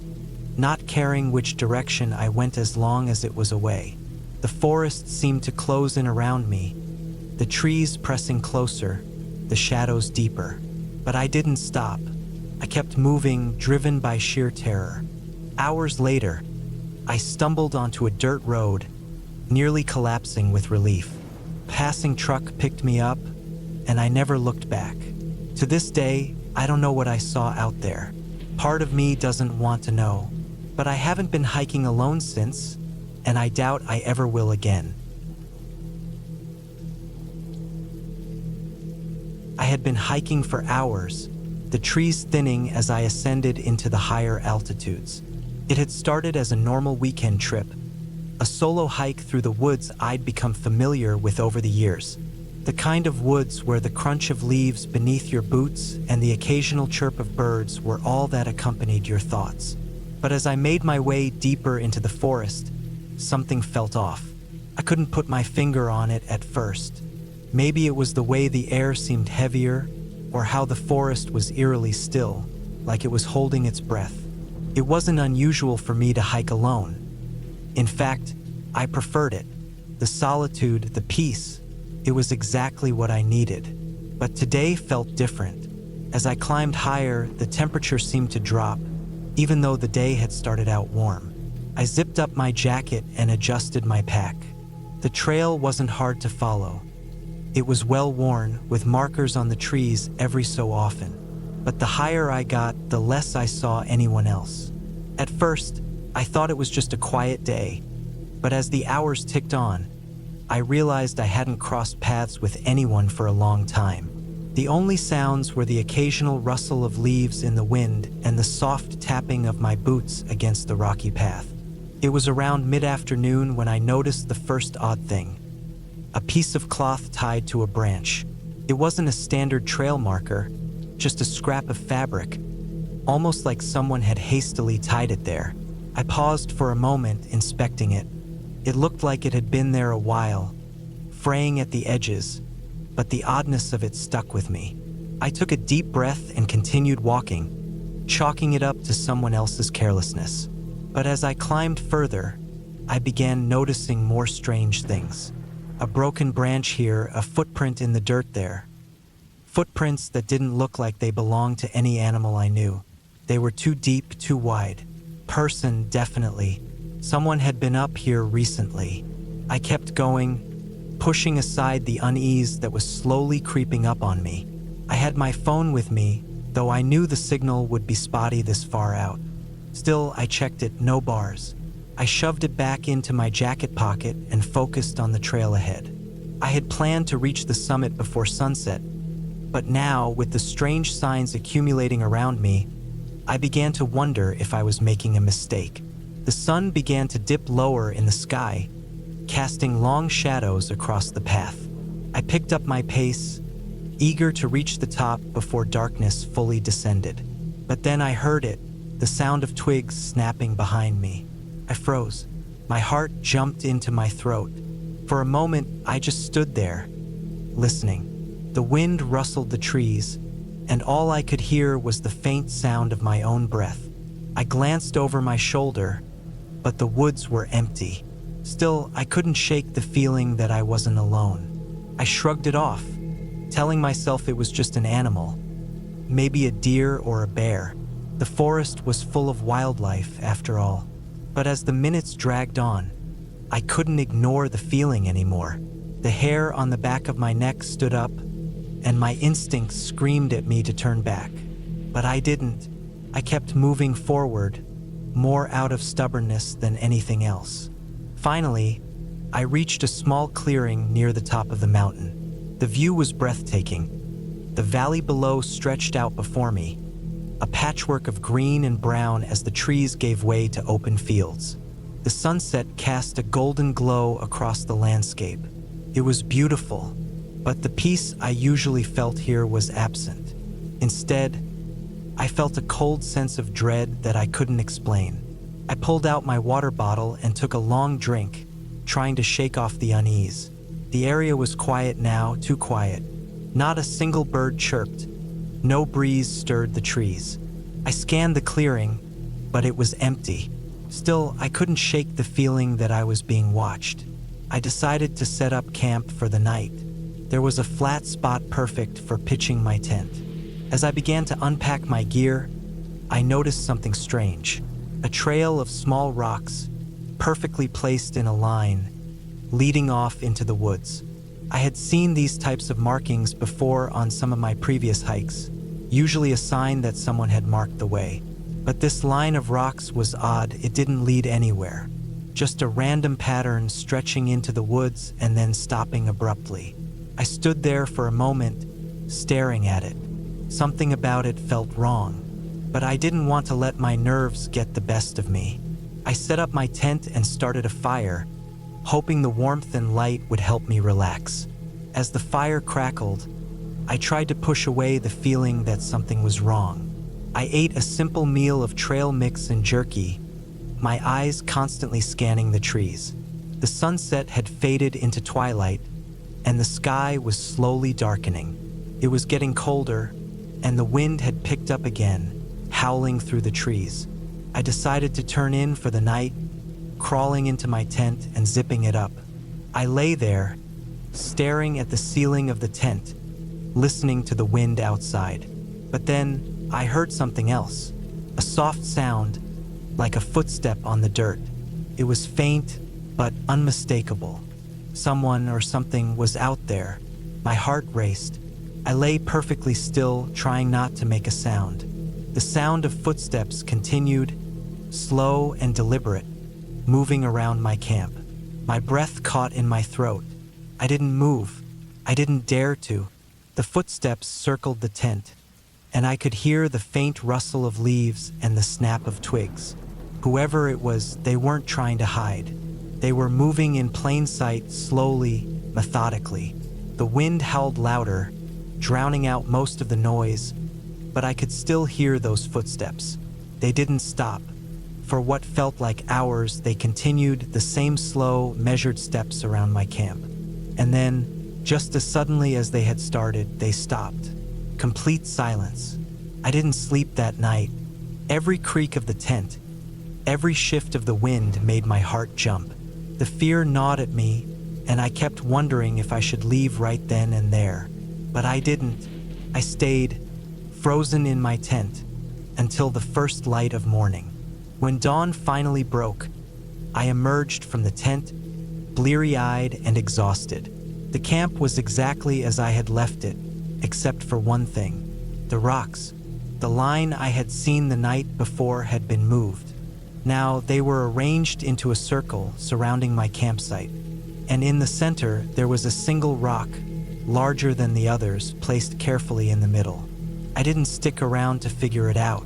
Speaker 1: not caring which direction I went as long as it was away. The forest seemed to close in around me, the trees pressing closer, the shadows deeper. But I didn't stop. I kept moving, driven by sheer terror. Hours later, I stumbled onto a dirt road, nearly collapsing with relief. A passing truck picked me up, and I never looked back. To this day, I don't know what I saw out there. Part of me doesn't want to know, but I haven't been hiking alone since, and I doubt I ever will again. I had been hiking for hours, the trees thinning as I ascended into the higher altitudes. It had started as a normal weekend trip, a solo hike through the woods I'd become familiar with over the years. The kind of woods where the crunch of leaves beneath your boots and the occasional chirp of birds were all that accompanied your thoughts. But as I made my way deeper into the forest, something felt off. I couldn't put my finger on it at first. Maybe it was the way the air seemed heavier, or how the forest was eerily still, like it was holding its breath. It wasn't unusual for me to hike alone. In fact, I preferred it. The solitude, the peace, it was exactly what I needed. But today felt different. As I climbed higher, the temperature seemed to drop, even though the day had started out warm. I zipped up my jacket and adjusted my pack. The trail wasn't hard to follow. It was well worn, with markers on the trees every so often. But the higher I got, the less I saw anyone else. At first, I thought it was just a quiet day, but as the hours ticked on, I realized I hadn't crossed paths with anyone for a long time. The only sounds were the occasional rustle of leaves in the wind and the soft tapping of my boots against the rocky path. It was around mid-afternoon when I noticed the first odd thing. A piece of cloth tied to a branch. It wasn't a standard trail marker, just a scrap of fabric, almost like someone had hastily tied it there. I paused for a moment, inspecting it. It looked like it had been there a while, fraying at the edges, but the oddness of it stuck with me. I took a deep breath and continued walking, chalking it up to someone else's carelessness. But as I climbed further, I began noticing more strange things. A broken branch here, a footprint in the dirt there. Footprints that didn't look like they belonged to any animal I knew. They were too deep, too wide. Person, definitely. Someone had been up here recently. I kept going, pushing aside the unease that was slowly creeping up on me. I had my phone with me, though I knew the signal would be spotty this far out. Still, I checked it, no bars. I shoved it back into my jacket pocket and focused on the trail ahead. I had planned to reach the summit before sunset, but now, with the strange signs accumulating around me, I began to wonder if I was making a mistake. The sun began to dip lower in the sky, casting long shadows across the path. I picked up my pace, eager to reach the top before darkness fully descended. But then I heard it, the sound of twigs snapping behind me. I froze. My heart jumped into my throat. For a moment, I just stood there, listening. The wind rustled the trees, and all I could hear was the faint sound of my own breath. I glanced over my shoulder, but the woods were empty. Still, I couldn't shake the feeling that I wasn't alone. I shrugged it off, telling myself it was just an animal, maybe a deer or a bear. The forest was full of wildlife, after all. But as the minutes dragged on, I couldn't ignore the feeling anymore. The hair on the back of my neck stood up, and my instincts screamed at me to turn back. But I didn't. I kept moving forward, more out of stubbornness than anything else. Finally, I reached a small clearing near the top of the mountain. The view was breathtaking. The valley below stretched out before me, a patchwork of green and brown as the trees gave way to open fields. The sunset cast a golden glow across the landscape. It was beautiful, but the peace I usually felt here was absent. Instead, I felt a cold sense of dread that I couldn't explain. I pulled out my water bottle and took a long drink, trying to shake off the unease. The area was quiet now, too quiet. Not a single bird chirped. No breeze stirred the trees. I scanned the clearing, but it was empty. Still, I couldn't shake the feeling that I was being watched. I decided to set up camp for the night. There was a flat spot perfect for pitching my tent. As I began to unpack my gear, I noticed something strange. A trail of small rocks, perfectly placed in a line, leading off into the woods. I had seen these types of markings before on some of my previous hikes, usually a sign that someone had marked the way. But this line of rocks was odd. It didn't lead anywhere. Just a random pattern stretching into the woods and then stopping abruptly. I stood there for a moment, staring at it. Something about it felt wrong, but I didn't want to let my nerves get the best of me. I set up my tent and started a fire, hoping the warmth and light would help me relax. As the fire crackled, I tried to push away the feeling that something was wrong. I ate a simple meal of trail mix and jerky, my eyes constantly scanning the trees. The sunset had faded into twilight, and the sky was slowly darkening. It was getting colder, and the wind had picked up again, howling through the trees. I decided to turn in for the night, crawling into my tent and zipping it up. I lay there, staring at the ceiling of the tent, listening to the wind outside. But then I heard something else, a soft sound, like a footstep on the dirt. It was faint, but unmistakable. Someone or something was out there. My heart raced. I lay perfectly still, trying not to make a sound. The sound of footsteps continued, slow and deliberate, moving around my camp. My breath caught in my throat. I didn't move. I didn't dare to. The footsteps circled the tent, and I could hear the faint rustle of leaves and the snap of twigs. Whoever it was, they weren't trying to hide. They were moving in plain sight, slowly, methodically. The wind howled louder, drowning out most of the noise, but I could still hear those footsteps. They didn't stop. For what felt like hours, they continued the same slow, measured steps around my camp. And then, just as suddenly as they had started, they stopped. Complete silence. I didn't sleep that night. Every creak of the tent, every shift of the wind made my heart jump. The fear gnawed at me, and I kept wondering if I should leave right then and there. But I didn't. I stayed, frozen in my tent, until the first light of morning. When dawn finally broke, I emerged from the tent, bleary-eyed and exhausted. The camp was exactly as I had left it, except for one thing: the rocks. The line I had seen the night before had been moved. Now they were arranged into a circle surrounding my campsite, and in the center there was a single rock, larger than the others, placed carefully in the middle. I didn't stick around to figure it out.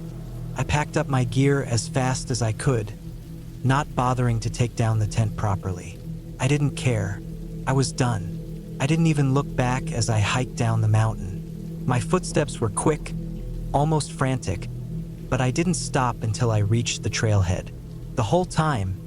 Speaker 1: I packed up my gear as fast as I could, not bothering to take down the tent properly. I didn't care. I was done. I didn't even look back as I hiked down the mountain. My footsteps were quick, almost frantic, but I didn't stop until I reached the trailhead. The whole time,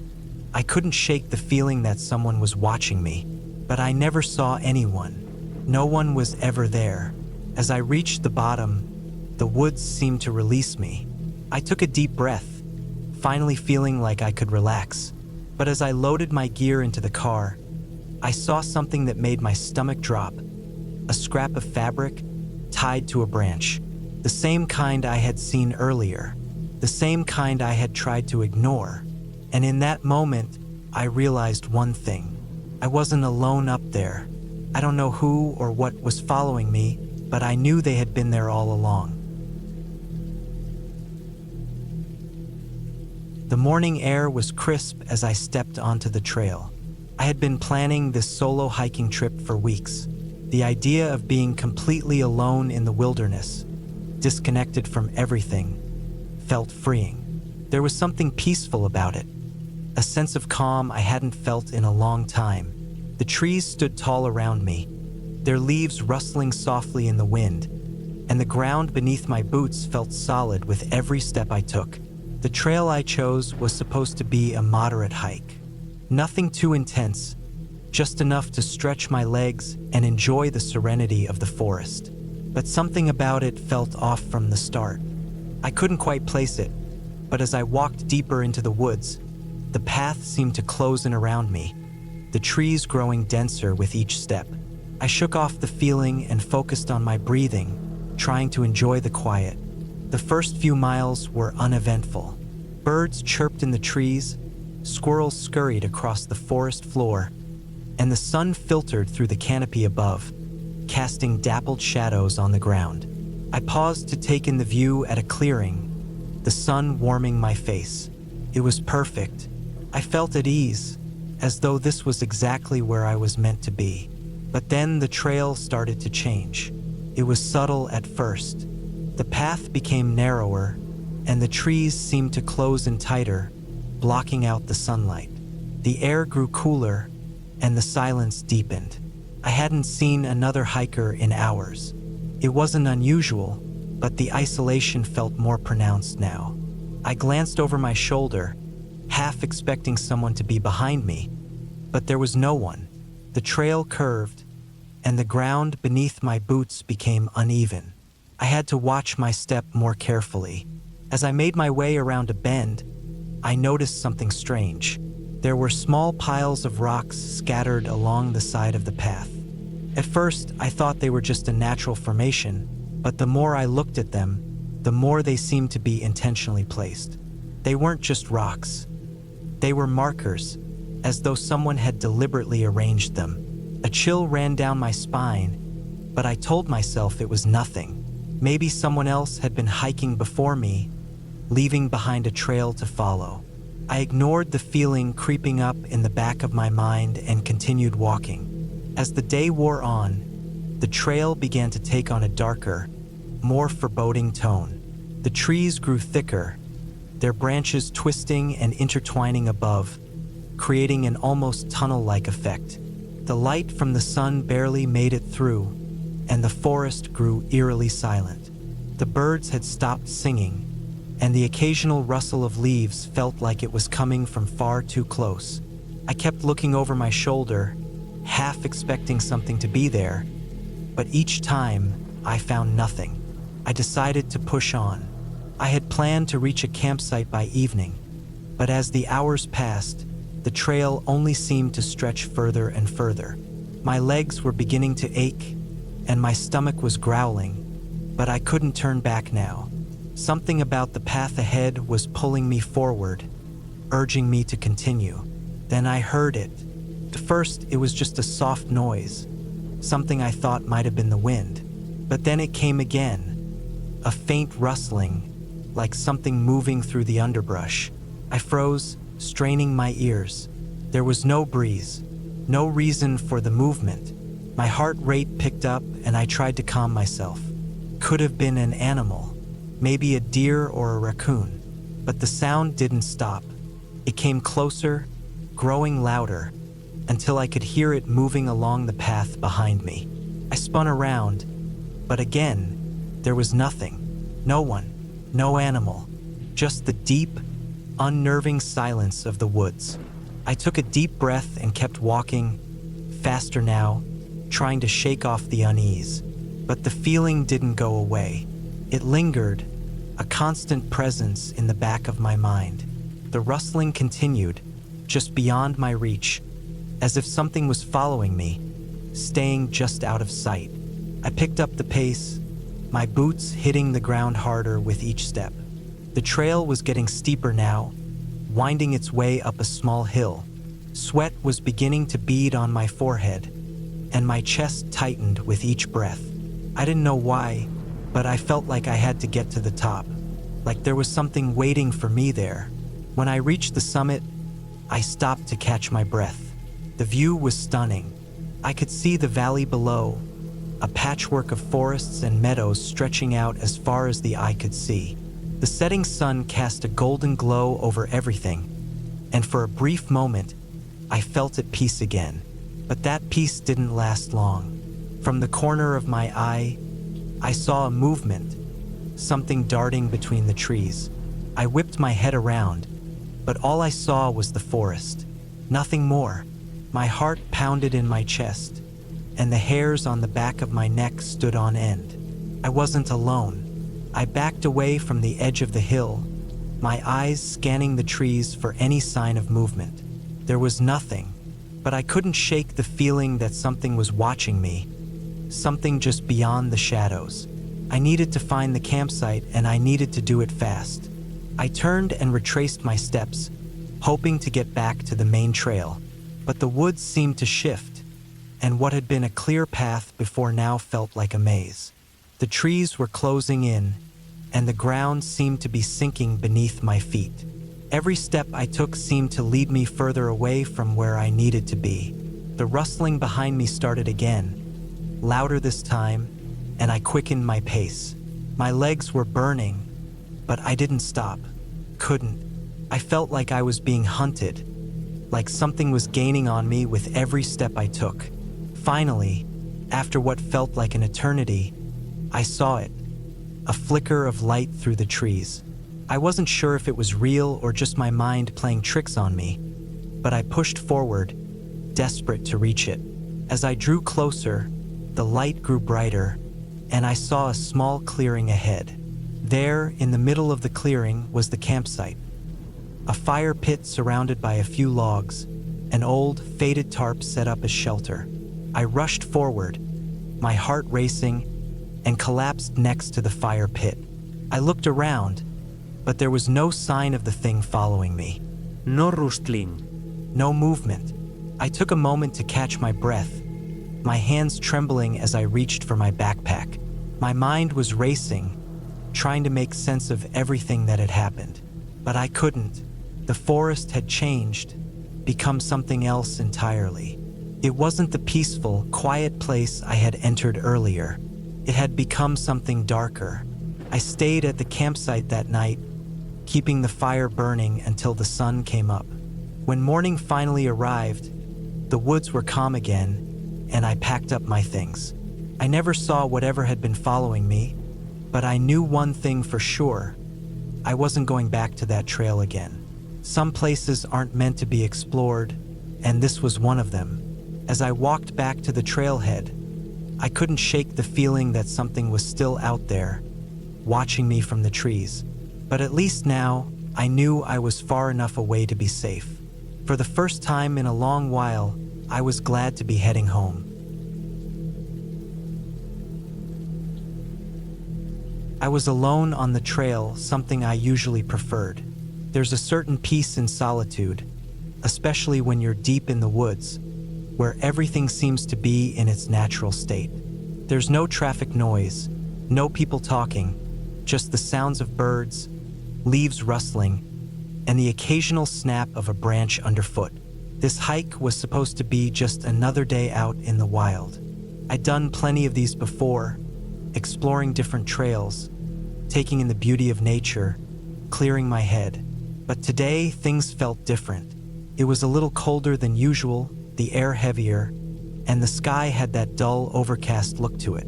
Speaker 1: I couldn't shake the feeling that someone was watching me, but I never saw anyone. No one was ever there. As I reached the bottom, the woods seemed to release me. I took a deep breath, finally feeling like I could relax. But as I loaded my gear into the car, I saw something that made my stomach drop. A scrap of fabric tied to a branch. The same kind I had seen earlier. The same kind I had tried to ignore. And in that moment, I realized one thing. I wasn't alone up there. I don't know who or what was following me, but I knew they had been there all along. The morning air was crisp as I stepped onto the trail. I had been planning this solo hiking trip for weeks. The idea of being completely alone in the wilderness, disconnected from everything, felt freeing. There was something peaceful about it, a sense of calm I hadn't felt in a long time. The trees stood tall around me, their leaves rustling softly in the wind, and the ground beneath my boots felt solid with every step I took. The trail I chose was supposed to be a moderate hike. Nothing too intense, just enough to stretch my legs and enjoy the serenity of the forest. But something about it felt off from the start. I couldn't quite place it, but as I walked deeper into the woods, the path seemed to close in around me, the trees growing denser with each step. I shook off the feeling and focused on my breathing, trying to enjoy the quiet. The first few miles were uneventful. Birds chirped in the trees, squirrels scurried across the forest floor, and the sun filtered through the canopy above, casting dappled shadows on the ground. I paused to take in the view at a clearing, the sun warming my face. It was perfect. I felt at ease, as though this was exactly where I was meant to be. But then the trail started to change. It was subtle at first. The path became narrower, and the trees seemed to close in tighter, blocking out the sunlight. The air grew cooler, and the silence deepened. I hadn't seen another hiker in hours. It wasn't unusual, but the isolation felt more pronounced now. I glanced over my shoulder, half expecting someone to be behind me, but there was no one. The trail curved, and the ground beneath my boots became uneven. I had to watch my step more carefully. As I made my way around a bend, I noticed something strange. There were small piles of rocks scattered along the side of the path. At first, I thought they were just a natural formation, but the more I looked at them, the more they seemed to be intentionally placed. They weren't just rocks. They were markers, as though someone had deliberately arranged them. A chill ran down my spine, but I told myself it was nothing. Maybe someone else had been hiking before me, leaving behind a trail to follow. I ignored the feeling creeping up in the back of my mind and continued walking. As the day wore on, the trail began to take on a darker, more foreboding tone. The trees grew thicker, their branches twisting and intertwining above, creating an almost tunnel-like effect. The light from the sun barely made it through, and the forest grew eerily silent. The birds had stopped singing, and the occasional rustle of leaves felt like it was coming from far too close. I kept looking over my shoulder, half expecting something to be there, but each time I found nothing. I decided to push on. I had planned to reach a campsite by evening, but as the hours passed, the trail only seemed to stretch further and further. My legs were beginning to ache, and my stomach was growling, but I couldn't turn back now. Something about the path ahead was pulling me forward, urging me to continue. Then I heard it. At first, it was just a soft noise, something I thought might have been the wind. But then it came again, a faint rustling, like something moving through the underbrush. I froze, straining my ears. There was no breeze, no reason for the movement. My heart rate picked up, and I tried to calm myself. Could have been an animal. Maybe a deer or a raccoon. But the sound didn't stop. It came closer, growing louder, until I could hear it moving along the path behind me. I spun around, but again, there was nothing. No one, no animal, just the deep, unnerving silence of the woods. I took a deep breath and kept walking, faster now, trying to shake off the unease. But the feeling didn't go away. It lingered, a constant presence in the back of my mind. The rustling continued, just beyond my reach, as if something was following me, staying just out of sight. I picked up the pace, my boots hitting the ground harder with each step. The trail was getting steeper now, winding its way up a small hill. Sweat was beginning to bead on my forehead, and my chest tightened with each breath. I didn't know why, but I felt like I had to get to the top, like there was something waiting for me there. When I reached the summit, I stopped to catch my breath. The view was stunning. I could see the valley below, a patchwork of forests and meadows stretching out as far as the eye could see. The setting sun cast a golden glow over everything, and for a brief moment, I felt at peace again. But that peace didn't last long. From the corner of my eye, I saw a movement, something darting between the trees. I whipped my head around, but all I saw was the forest, nothing more. My heart pounded in my chest, and the hairs on the back of my neck stood on end. I wasn't alone. I backed away from the edge of the hill, my eyes scanning the trees for any sign of movement. There was nothing, but I couldn't shake the feeling that something was watching me, something just beyond the shadows. I needed to find the campsite, and I needed to do it fast. I turned and retraced my steps, hoping to get back to the main trail. But the woods seemed to shift, and what had been a clear path before now felt like a maze. The trees were closing in, and the ground seemed to be sinking beneath my feet. Every step I took seemed to lead me further away from where I needed to be. The rustling behind me started again, louder this time, and I quickened my pace. My legs were burning, but I didn't stop. Couldn't. I felt like I was being hunted, like something was gaining on me with every step I took. Finally, after what felt like an eternity, I saw it, a flicker of light through the trees. I wasn't sure if it was real or just my mind playing tricks on me, but I pushed forward, desperate to reach it. As I drew closer, the light grew brighter, and I saw a small clearing ahead. There, in the middle of the clearing, was the campsite. A fire pit surrounded by a few logs, an old, faded tarp set up as shelter. I rushed forward, my heart racing, and collapsed next to the fire pit. I looked around, but there was no sign of the thing following me.
Speaker 2: No rustling.
Speaker 1: No movement. I took a moment to catch my breath, my hands trembling as I reached for my backpack. My mind was racing, trying to make sense of everything that had happened. But I couldn't. The forest had changed, become something else entirely. It wasn't the peaceful, quiet place I had entered earlier. It had become something darker. I stayed at the campsite that night, keeping the fire burning until the sun came up. When morning finally arrived, the woods were calm again, and I packed up my things. I never saw whatever had been following me, but I knew one thing for sure. I wasn't going back to that trail again. Some places aren't meant to be explored, and this was one of them. As I walked back to the trailhead, I couldn't shake the feeling that something was still out there, watching me from the trees. But at least now, I knew I was far enough away to be safe. For the first time in a long while, I was glad to be heading home. I was alone on the trail, something I usually preferred. There's a certain peace in solitude, especially when you're deep in the woods, where everything seems to be in its natural state. There's no traffic noise, no people talking, just the sounds of birds, leaves rustling, and the occasional snap of a branch underfoot. This hike was supposed to be just another day out in the wild. I'd done plenty of these before, exploring different trails, taking in the beauty of nature, clearing my head. But today, things felt different. It was a little colder than usual, the air heavier, and the sky had that dull, overcast look to it.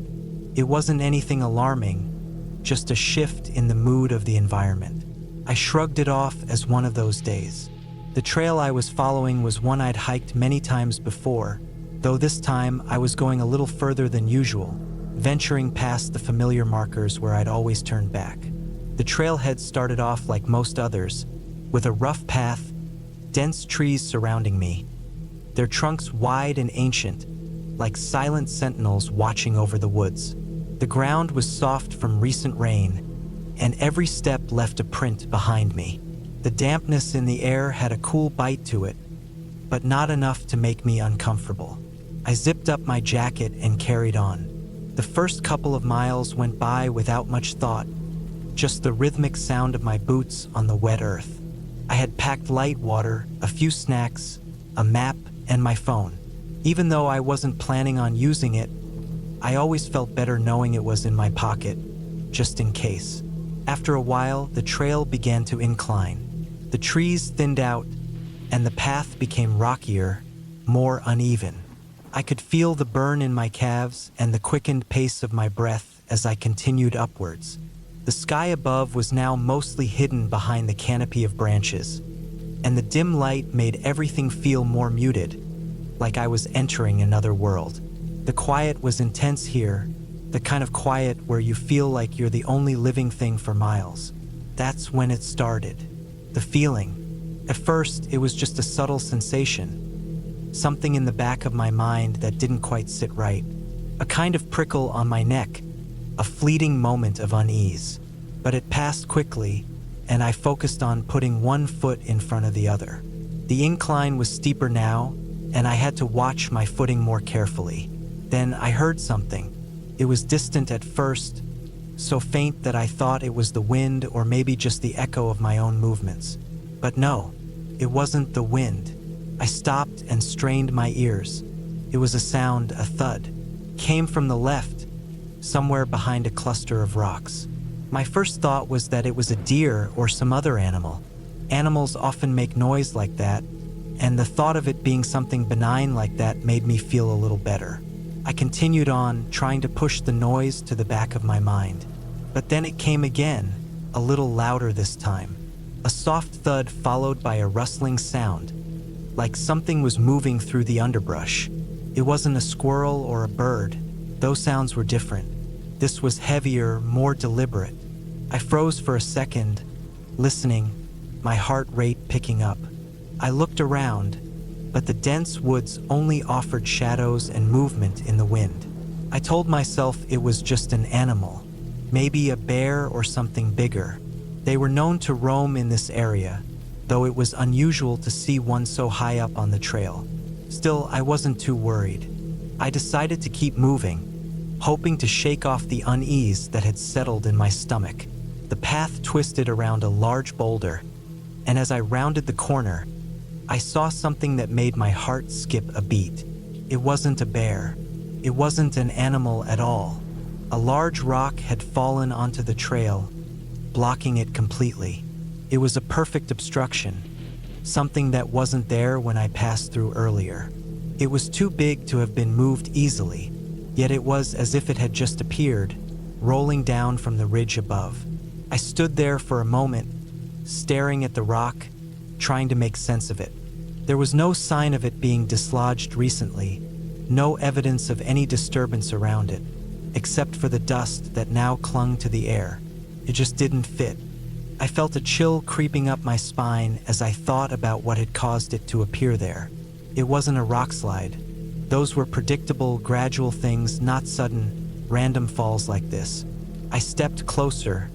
Speaker 1: It wasn't anything alarming, just a shift in the mood of the environment. I shrugged it off as one of those days. The trail I was following was one I'd hiked many times before, though this time I was going a little further than usual, venturing past the familiar markers where I'd always turned back. The trailhead started off like most others, with a rough path, dense trees surrounding me, their trunks wide and ancient, like silent sentinels watching over the woods. The ground was soft from recent rain, and every step left a print behind me. The dampness in the air had a cool bite to it, but not enough to make me uncomfortable. I zipped up my jacket and carried on. The first couple of miles went by without much thought, just the rhythmic sound of my boots on the wet earth. I had packed light water, a few snacks, a map, and my phone. Even though I wasn't planning on using it, I always felt better knowing it was in my pocket, just in case. After a while, the trail began to incline. The trees thinned out, and the path became rockier, more uneven. I could feel the burn in my calves and the quickened pace of my breath as I continued upwards. The sky above was now mostly hidden behind the canopy of branches, and the dim light made everything feel more muted, like I was entering another world. The quiet was intense here, the kind of quiet where you feel like you're the only living thing for miles. That's when it started. The feeling. At first, it was just a subtle sensation, something in the back of my mind that didn't quite sit right. A kind of prickle on my neck, a fleeting moment of unease. But it passed quickly, and I focused on putting one foot in front of the other. The incline was steeper now, and I had to watch my footing more carefully. Then I heard something. It was distant at first, so faint that I thought it was the wind or maybe just the echo of my own movements. But no, it wasn't the wind. I stopped and strained my ears. It was a sound, a thud. Came from the left, somewhere behind a cluster of rocks. My first thought was that it was a deer or some other animal. Animals often make noise like that, and the thought of it being something benign like that made me feel a little better. I continued on, trying to push the noise to the back of my mind. But then it came again, a little louder this time. A soft thud followed by a rustling sound, like something was moving through the underbrush. It wasn't a squirrel or a bird. Those sounds were different. This was heavier, more deliberate. I froze for a second, listening, my heart rate picking up. I looked around, but the dense woods only offered shadows and movement in the wind. I told myself it was just an animal, maybe a bear or something bigger. They were known to roam in this area, though it was unusual to see one so high up on the trail. Still, I wasn't too worried. I decided to keep moving, hoping to shake off the unease that had settled in my stomach. The path twisted around a large boulder, and as I rounded the corner, I saw something that made my heart skip a beat. It wasn't a bear. It wasn't an animal at all. A large rock had fallen onto the trail, blocking it completely. It was a perfect obstruction, something that wasn't there when I passed through earlier. It was too big to have been moved easily, yet it was as if it had just appeared, rolling down from the ridge above. I stood there for a moment, staring at the rock, trying to make sense of it. There was no sign of it being dislodged recently, no evidence of any disturbance around it, except for the dust that now clung to the air. It just didn't fit. I felt a chill creeping up my spine as I thought about what had caused it to appear there. It wasn't a rock slide. Those were predictable, gradual things, not sudden, random falls like this. I stepped closer,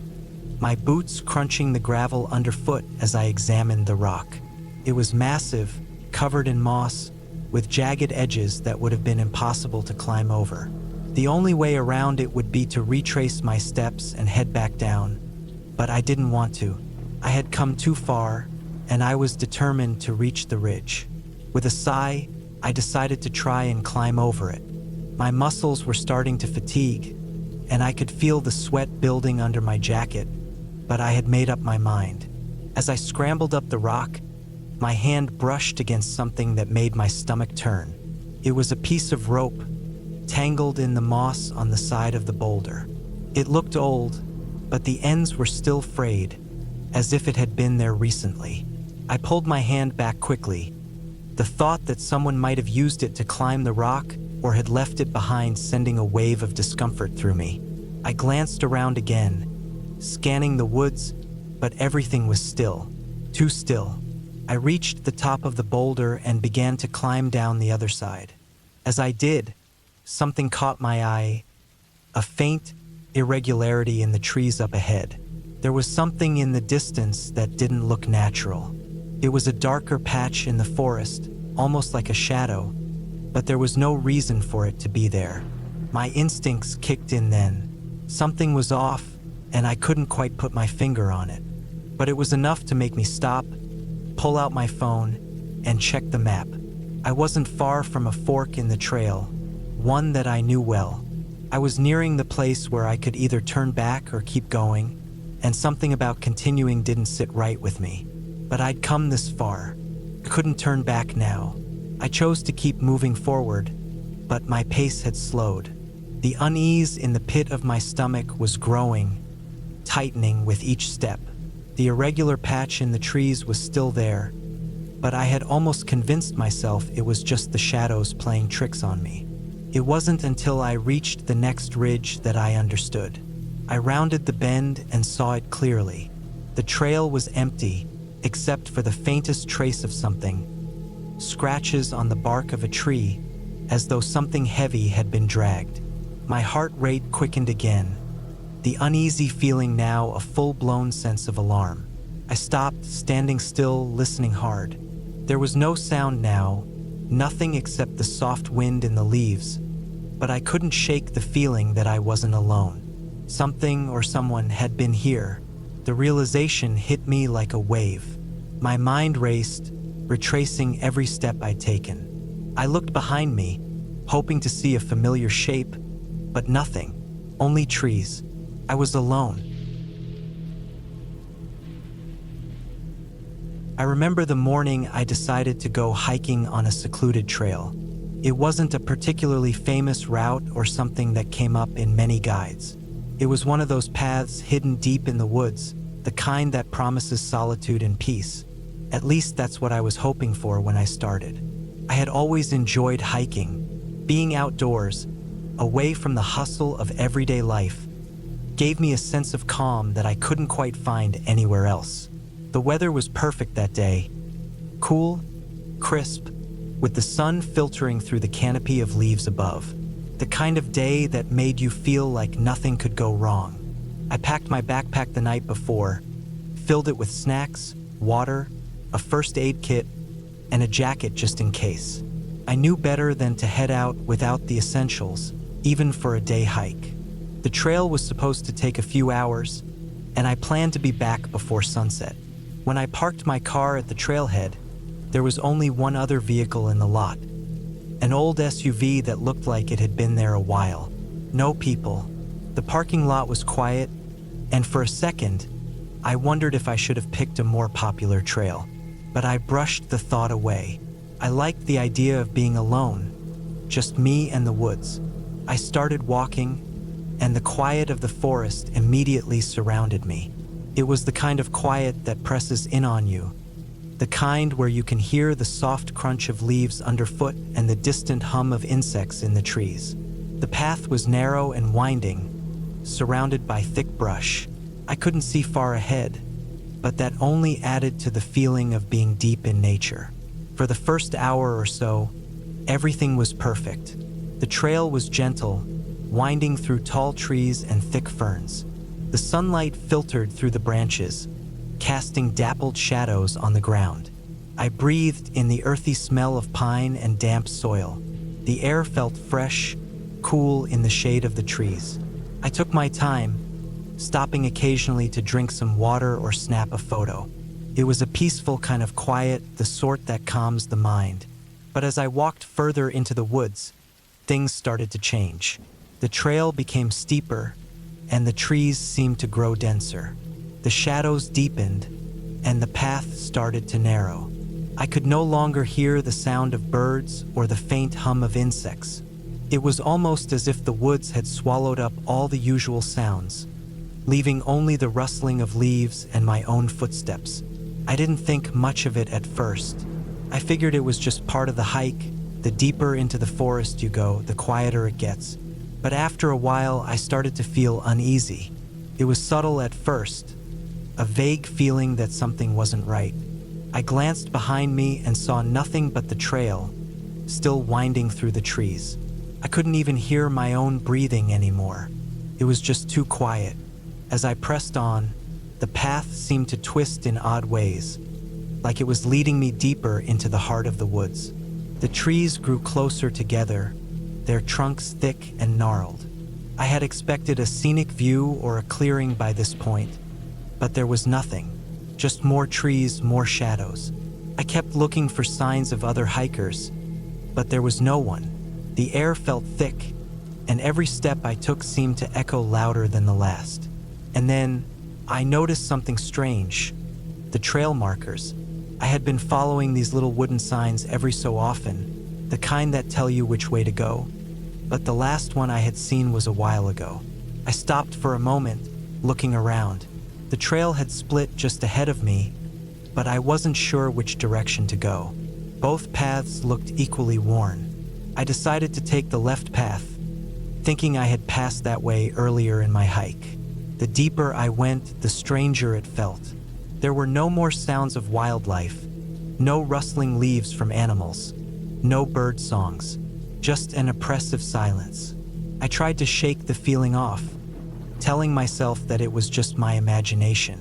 Speaker 1: my boots crunching the gravel underfoot as I examined the rock. It was massive, covered in moss, with jagged edges that would have been impossible to climb over. The only way around it would be to retrace my steps and head back down, but I didn't want to. I had come too far, and I was determined to reach the ridge. With a sigh, I decided to try and climb over it. My muscles were starting to fatigue, and I could feel the sweat building under my jacket, but I had made up my mind. As I scrambled up the rock, my hand brushed against something that made my stomach turn. It was a piece of rope, tangled in the moss on the side of the boulder. It looked old, but the ends were still frayed, as if it had been there recently. I pulled my hand back quickly. The thought that someone might have used it to climb the rock or had left it behind sending a wave of discomfort through me. I glanced around again, scanning the woods, but everything was still, too still. I reached the top of the boulder and began to climb down the other side. As I did, something caught my eye, a faint irregularity in the trees up ahead. There was something in the distance that didn't look natural. It was a darker patch in the forest, almost like a shadow, but there was no reason for it to be there. My instincts kicked in then. Something was off, and I couldn't quite put my finger on it. But it was enough to make me stop, pull out my phone, and check the map. I wasn't far from a fork in the trail, one that I knew well. I was nearing the place where I could either turn back or keep going, and something about continuing didn't sit right with me. But I'd come this far. I couldn't turn back now. I chose to keep moving forward, but my pace had slowed. The unease in the pit of my stomach was growing, tightening with each step. The irregular patch in the trees was still there, but I had almost convinced myself it was just the shadows playing tricks on me. It wasn't until I reached the next ridge that I understood. I rounded the bend and saw it clearly. The trail was empty, except for the faintest trace of something. Scratches on the bark of a tree, as though something heavy had been dragged. My heart rate quickened again, the uneasy feeling now a full-blown sense of alarm. I stopped, standing still, listening hard. There was no sound now, Nothing except the soft wind in the leaves, but I couldn't shake the feeling that I wasn't alone. Something or someone had been here. The realization hit me like a wave. My mind raced, retracing every step I'd taken. I looked behind me, hoping to see a familiar shape, but nothing. Only trees. I was alone. I remember the morning I decided to go hiking on a secluded trail. It wasn't a particularly famous route or something that came up in many guides. It was one of those paths hidden deep in the woods, the kind that promises solitude and peace. At least that's what I was hoping for when I started. I had always enjoyed hiking. Being outdoors, away from the hustle of everyday life, gave me a sense of calm that I couldn't quite find anywhere else. The weather was perfect that day. Cool, crisp, with the sun filtering through the canopy of leaves above. The kind of day that made you feel like nothing could go wrong. I packed my backpack the night before, filled it with snacks, water, a first aid kit, and a jacket just in case. I knew better than to head out without the essentials, even for a day hike. The trail was supposed to take a few hours, and I planned to be back before sunset. When I parked my car at the trailhead, there was only one other vehicle in the lot. An old SUV that looked like it had been there a while. No people. The parking lot was quiet, and for a second, I wondered if I should have picked a more popular trail. But I brushed the thought away. I liked the idea of being alone, just me and the woods. I started walking, and the quiet of the forest immediately surrounded me. It was the kind of quiet that presses in on you, the kind where you can hear the soft crunch of leaves underfoot and the distant hum of insects in the trees. The path was narrow and winding, surrounded by thick brush. I couldn't see far ahead, but that only added to the feeling of being deep in nature. For the first hour or so, everything was perfect. The trail was gentle, winding through tall trees and thick ferns. The sunlight filtered through the branches, casting dappled shadows on the ground. I breathed in the earthy smell of pine and damp soil. The air felt fresh, cool in the shade of the trees. I took my time, stopping occasionally to drink some water or snap a photo. It was a peaceful kind of quiet, the sort that calms the mind. But as I walked further into the woods, things started to change. The trail became steeper, and the trees seemed to grow denser. The shadows deepened, and the path started to narrow. I could no longer hear the sound of birds or the faint hum of insects. It was almost as if the woods had swallowed up all the usual sounds, leaving only the rustling of leaves and my own footsteps. I didn't think much of it at first. I figured it was just part of the hike. The deeper into the forest you go, the quieter it gets. But after a while, I started to feel uneasy. It was subtle at first, a vague feeling that something wasn't right. I glanced behind me and saw nothing but the trail, still winding through the trees. I couldn't even hear my own breathing anymore. It was just too quiet. As I pressed on, the path seemed to twist in odd ways, like it was leading me deeper into the heart of the woods. The trees grew closer together, their trunks thick and gnarled. I had expected a scenic view or a clearing by this point, but there was nothing. Just more trees, more shadows. I kept looking for signs of other hikers, but there was no one. The air felt thick, and every step I took seemed to echo louder than the last. And then, I noticed something strange. The trail markers. I had been following these little wooden signs every so often, the kind that tell you which way to go. But the last one I had seen was a while ago. I stopped for a moment, looking around. The trail had split just ahead of me, but I wasn't sure which direction to go. Both paths looked equally worn. I decided to take the left path, thinking I had passed that way earlier in my hike. The deeper I went, the stranger it felt. There were no more sounds of wildlife, no rustling leaves from animals, no bird songs, just an oppressive silence. I tried to shake the feeling off, telling myself that it was just my imagination.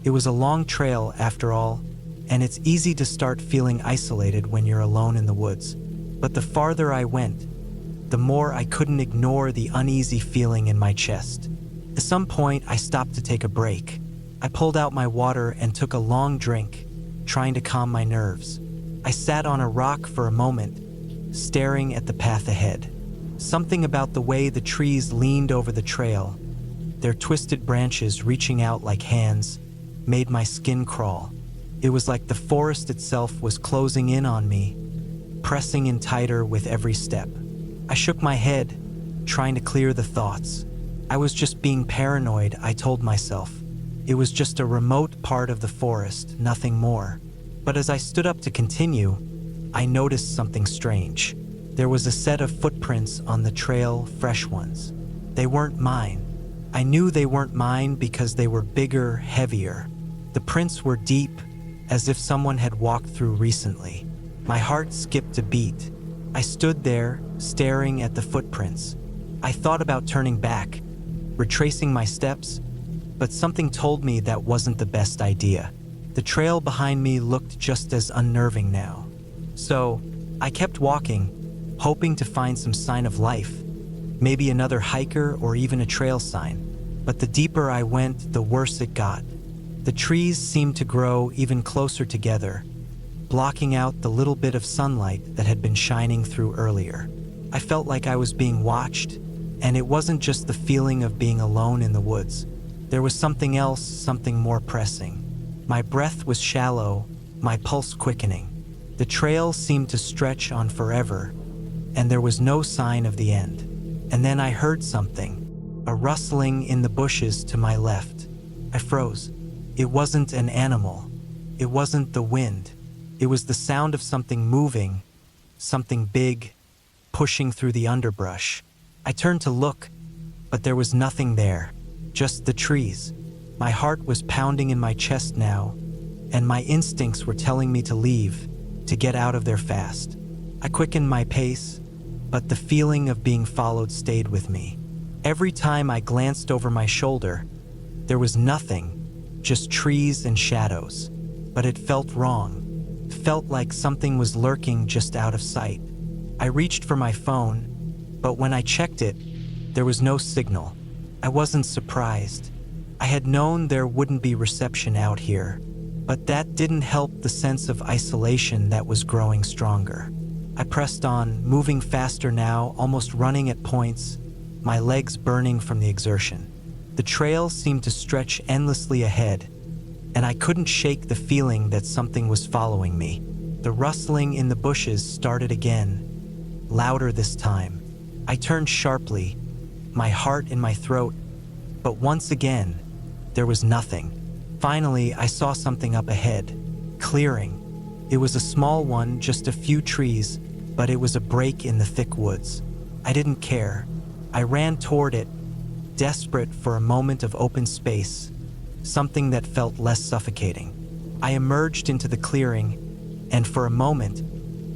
Speaker 1: It was a long trail after all, and it's easy to start feeling isolated when you're alone in the woods. But the farther I went, the more I couldn't ignore the uneasy feeling in my chest. At some point, I stopped to take a break. I pulled out my water and took a long drink, trying to calm my nerves. I sat on a rock for a moment, staring at the path ahead. Something about the way the trees leaned over the trail, their twisted branches reaching out like hands, made my skin crawl. It was like the forest itself was closing in on me, pressing in tighter with every step. I shook my head, trying to clear the thoughts. I was just being paranoid, I told myself. It was just a remote part of the forest, nothing more. But as I stood up to continue, I noticed something strange. There was a set of footprints on the trail, fresh ones. They weren't mine. I knew they weren't mine because they were bigger, heavier. The prints were deep, as if someone had walked through recently. My heart skipped a beat. I stood there, staring at the footprints. I thought about turning back, retracing my steps, but something told me that wasn't the best idea. The trail behind me looked just as unnerving now. So, I kept walking, hoping to find some sign of life, maybe another hiker or even a trail sign. But the deeper I went, the worse it got. The trees seemed to grow even closer together, blocking out the little bit of sunlight that had been shining through earlier. I felt like I was being watched, and it wasn't just the feeling of being alone in the woods. There was something else, something more pressing. My breath was shallow, my pulse quickening. The trail seemed to stretch on forever, and there was no sign of the end. And then I heard something, a rustling in the bushes to my left. I froze. It wasn't an animal. It wasn't the wind. It was the sound of something moving, something big, pushing through the underbrush. I turned to look, but there was nothing there, just the trees. My heart was pounding in my chest now, and my instincts were telling me to leave, to get out of there fast. I quickened my pace, but the feeling of being followed stayed with me. Every time I glanced over my shoulder, there was nothing, just trees and shadows. But it felt wrong. It felt like something was lurking just out of sight. I reached for my phone, but when I checked it, there was no signal. I wasn't surprised. I had known there wouldn't be reception out here, but that didn't help the sense of isolation that was growing stronger. I pressed on, moving faster now, almost running at points, my legs burning from the exertion. The trail seemed to stretch endlessly ahead, and I couldn't shake the feeling that something was following me. The rustling in the bushes started again, louder this time. I turned sharply, my heart in my throat, but once again, there was nothing. Finally, I saw something up ahead, clearing. It was a small one, just a few trees, but it was a break in the thick woods. I didn't care. I ran toward it, desperate for a moment of open space, something that felt less suffocating. I emerged into the clearing, and for a moment,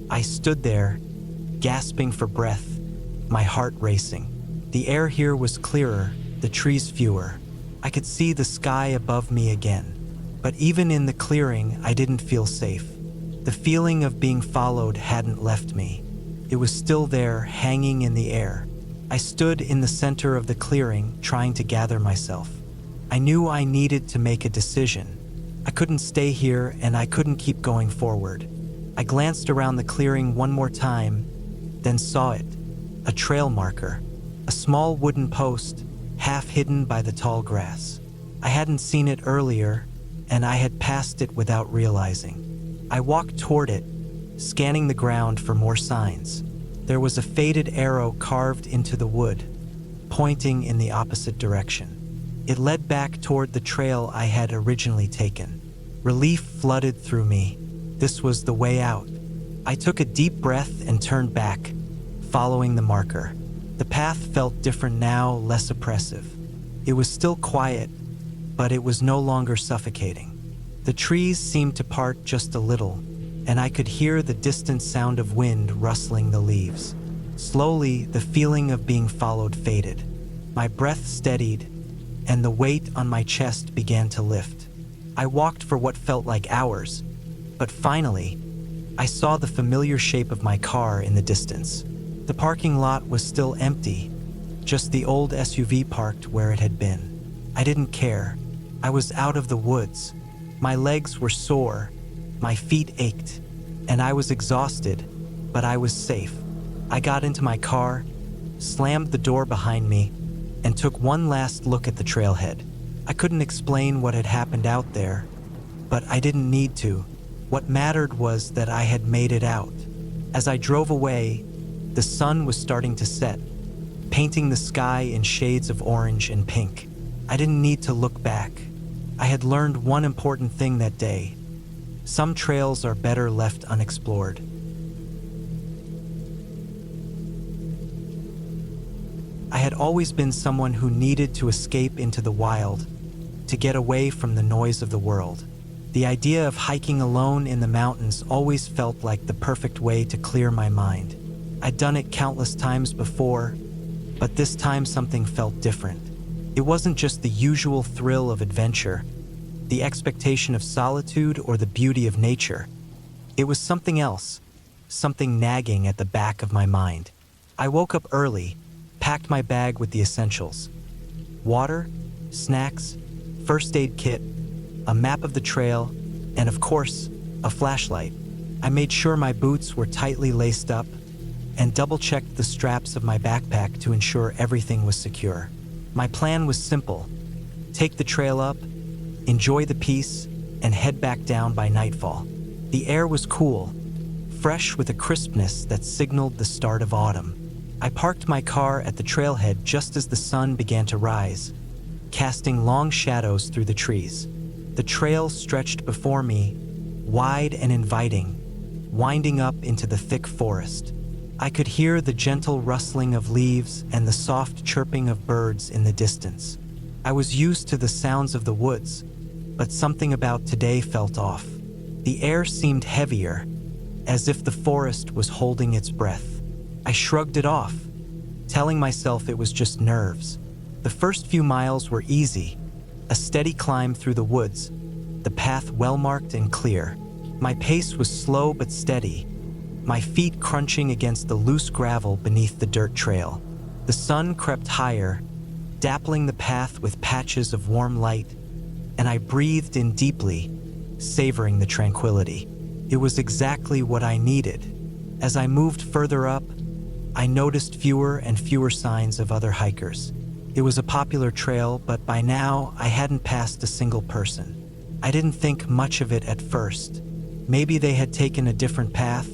Speaker 1: I stood there, gasping for breath, my heart racing. The air here was clearer, the trees fewer. I could see the sky above me again. But even in the clearing, I didn't feel safe. The feeling of being followed hadn't left me. It was still there, hanging in the air. I stood in the center of the clearing, trying to gather myself. I knew I needed to make a decision. I couldn't stay here, and I couldn't keep going forward. I glanced around the clearing one more time, then saw it. A trail marker. A small wooden post, half hidden by the tall grass. I hadn't seen it earlier, and I had passed it without realizing. I walked toward it, scanning the ground for more signs. There was a faded arrow carved into the wood, pointing in the opposite direction. It led back toward the trail I had originally taken. Relief flooded through me. This was the way out. I took a deep breath and turned back, following the marker. The path felt different now, less oppressive. It was still quiet, but it was no longer suffocating. The trees seemed to part just a little, and I could hear the distant sound of wind rustling the leaves. Slowly, the feeling of being followed faded. My breath steadied, and the weight on my chest began to lift. I walked for what felt like hours, but finally, I saw the familiar shape of my car in the distance. The parking lot was still empty, just the old SUV parked where it had been. I didn't care. I was out of the woods. My legs were sore, my feet ached, and I was exhausted, but I was safe. I got into my car, slammed the door behind me, and took one last look at the trailhead. I couldn't explain what had happened out there, but I didn't need to. What mattered was that I had made it out. As I drove away, the sun was starting to set, painting the sky in shades of orange and pink. I didn't need to look back. I had learned one important thing that day. Some trails are better left unexplored. I had always been someone who needed to escape into the wild, to get away from the noise of the world. The idea of hiking alone in the mountains always felt like the perfect way to clear my mind. I'd done it countless times before, but this time something felt different. It wasn't just the usual thrill of adventure, the expectation of solitude or the beauty of nature. It was something else, something nagging at the back of my mind. I woke up early, packed my bag with the essentials: water, snacks, first aid kit, a map of the trail, and of course, a flashlight. I made sure my boots were tightly laced up and double-checked the straps of my backpack to ensure everything was secure. My plan was simple: take the trail up, enjoy the peace, and head back down by nightfall. The air was cool, fresh with a crispness that signaled the start of autumn. I parked my car at the trailhead just as the sun began to rise, casting long shadows through the trees. The trail stretched before me, wide and inviting, winding up into the thick forest. I could hear the gentle rustling of leaves and the soft chirping of birds in the distance. I was used to the sounds of the woods, but something about today felt off. The air seemed heavier, as if the forest was holding its breath. I shrugged it off, telling myself it was just nerves. The first few miles were easy, a steady climb through the woods, the path well-marked and clear. My pace was slow but steady, my feet crunching against the loose gravel beneath the dirt trail. The sun crept higher, dappling the path with patches of warm light, and I breathed in deeply, savoring the tranquility. It was exactly what I needed. As I moved further up, I noticed fewer and fewer signs of other hikers. It was a popular trail, but by now I hadn't passed a single person. I didn't think much of it at first. Maybe they had taken a different path,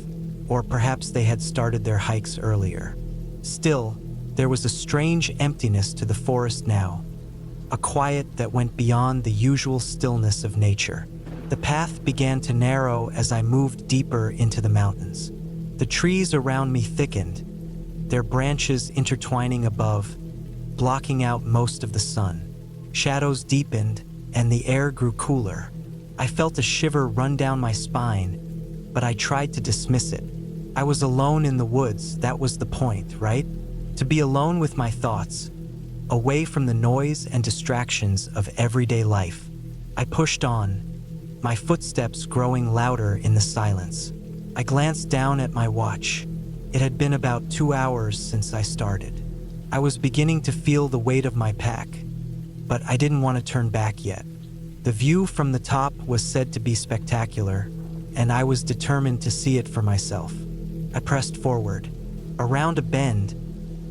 Speaker 1: or perhaps they had started their hikes earlier. Still, there was a strange emptiness to the forest now, a quiet that went beyond the usual stillness of nature. The path began to narrow as I moved deeper into the mountains. The trees around me thickened, their branches intertwining above, blocking out most of the sun. Shadows deepened, and the air grew cooler. I felt a shiver run down my spine, but I tried to dismiss it. I was alone in the woods, that was the point, right? To be alone with my thoughts, away from the noise and distractions of everyday life. I pushed on, my footsteps growing louder in the silence. I glanced down at my watch. It had been about 2 hours since I started. I was beginning to feel the weight of my pack, but I didn't want to turn back yet. The view from the top was said to be spectacular, and I was determined to see it for myself. I pressed forward. Around a bend,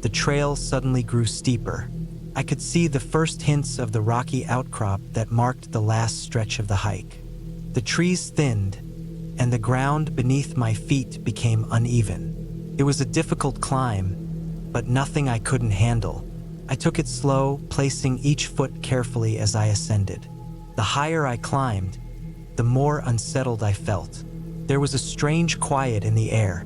Speaker 1: the trail suddenly grew steeper. I could see the first hints of the rocky outcrop that marked the last stretch of the hike. The trees thinned, and the ground beneath my feet became uneven. It was a difficult climb, but nothing I couldn't handle. I took it slow, placing each foot carefully as I ascended. The higher I climbed, the more unsettled I felt. There was a strange quiet in the air,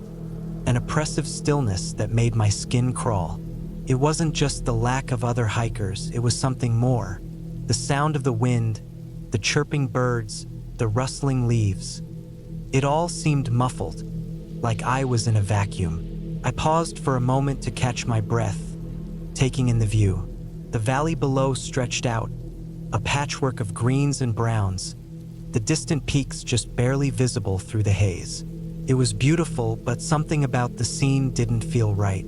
Speaker 1: an oppressive stillness that made my skin crawl. It wasn't just the lack of other hikers, it was something more. The sound of the wind, the chirping birds, the rustling leaves. It all seemed muffled, like I was in a vacuum. I paused for a moment to catch my breath, taking in the view. The valley below stretched out, a patchwork of greens and browns, the distant peaks just barely visible through the haze. It was beautiful, but something about the scene didn't feel right.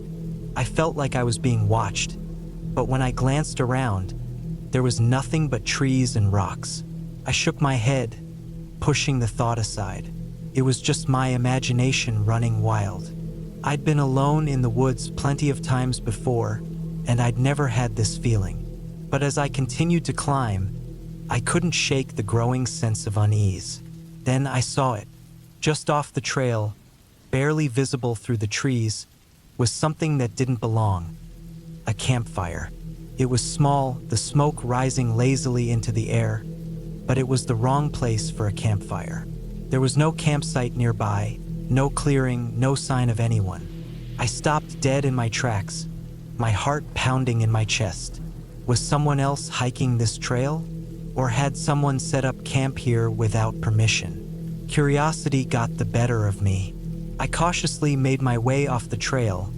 Speaker 1: I felt like I was being watched, but when I glanced around, there was nothing but trees and rocks. I shook my head, pushing the thought aside. It was just my imagination running wild. I'd been alone in the woods plenty of times before, and I'd never had this feeling. But as I continued to climb, I couldn't shake the growing sense of unease. Then I saw it. Just off the trail, barely visible through the trees, was something that didn't belong. A campfire. It was small, the smoke rising lazily into the air, but it was the wrong place for a campfire. There was no campsite nearby, no clearing, no sign of anyone. I stopped dead in my tracks, my heart pounding in my chest. Was someone else hiking this trail? Or had someone set up camp here without permission? Curiosity got the better of me. I cautiously made my way off the trail,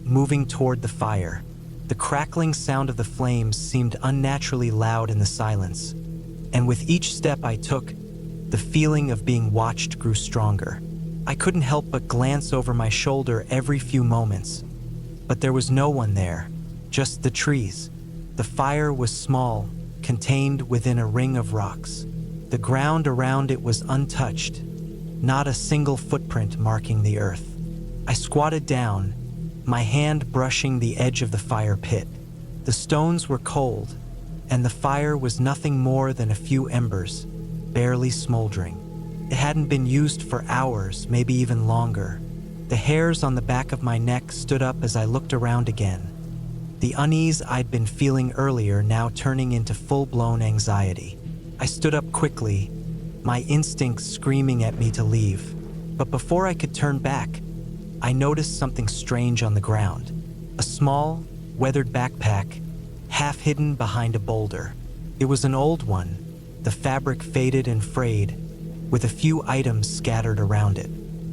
Speaker 1: moving toward the fire. The crackling sound of the flames seemed unnaturally loud in the silence, and with each step I took, the feeling of being watched grew stronger. I couldn't help but glance over my shoulder every few moments, but there was no one there, just the trees. The fire was small, contained within a ring of rocks. The ground around it was untouched, not a single footprint marking the earth. I squatted down, my hand brushing the edge of the fire pit. The stones were cold, and the fire was nothing more than a few embers, barely smoldering. It hadn't been used for hours, maybe even longer. The hairs on the back of my neck stood up as I looked around again. The unease I'd been feeling earlier now turning into full-blown anxiety. I stood up quickly, my instincts screaming at me to leave. But before I could turn back, I noticed something strange on the ground. A small, weathered backpack, half hidden behind a boulder. It was an old one, the fabric faded and frayed, with a few items scattered around it.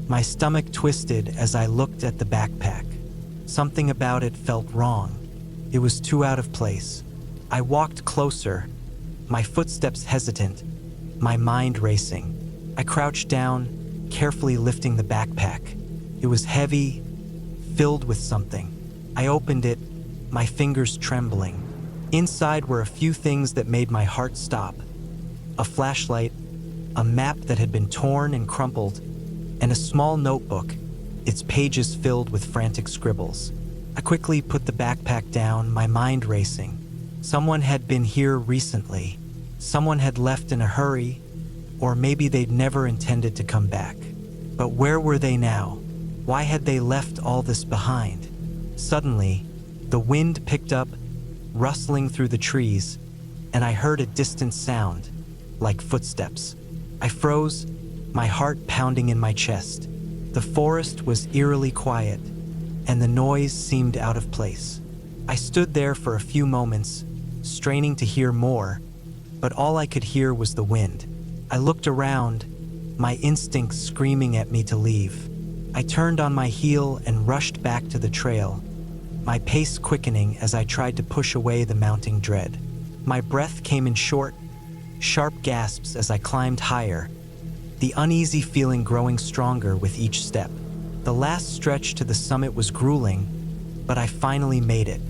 Speaker 1: My stomach twisted as I looked at the backpack. Something about it felt wrong. It was too out of place. I walked closer, my footsteps hesitant, my mind racing. I crouched down, carefully lifting the backpack. It was heavy, filled with something. I opened it, my fingers trembling. Inside were a few things that made my heart stop. A flashlight, a map that had been torn and crumpled, and a small notebook, its pages filled with frantic scribbles. I quickly put the backpack down, my mind racing. Someone had been here recently. Someone had left in a hurry, or maybe they'd never intended to come back. But where were they now? Why had they left all this behind? Suddenly, the wind picked up, rustling through the trees, and I heard a distant sound, like footsteps. I froze, my heart pounding in my chest. The forest was eerily quiet, and the noise seemed out of place. I stood there for a few moments, straining to hear more, but all I could hear was the wind. I looked around, my instincts screaming at me to leave. I turned on my heel and rushed back to the trail, my pace quickening as I tried to push away the mounting dread. My breath came in short, sharp gasps as I climbed higher, the uneasy feeling growing stronger with each step. The last stretch to the summit was grueling, but I finally made it.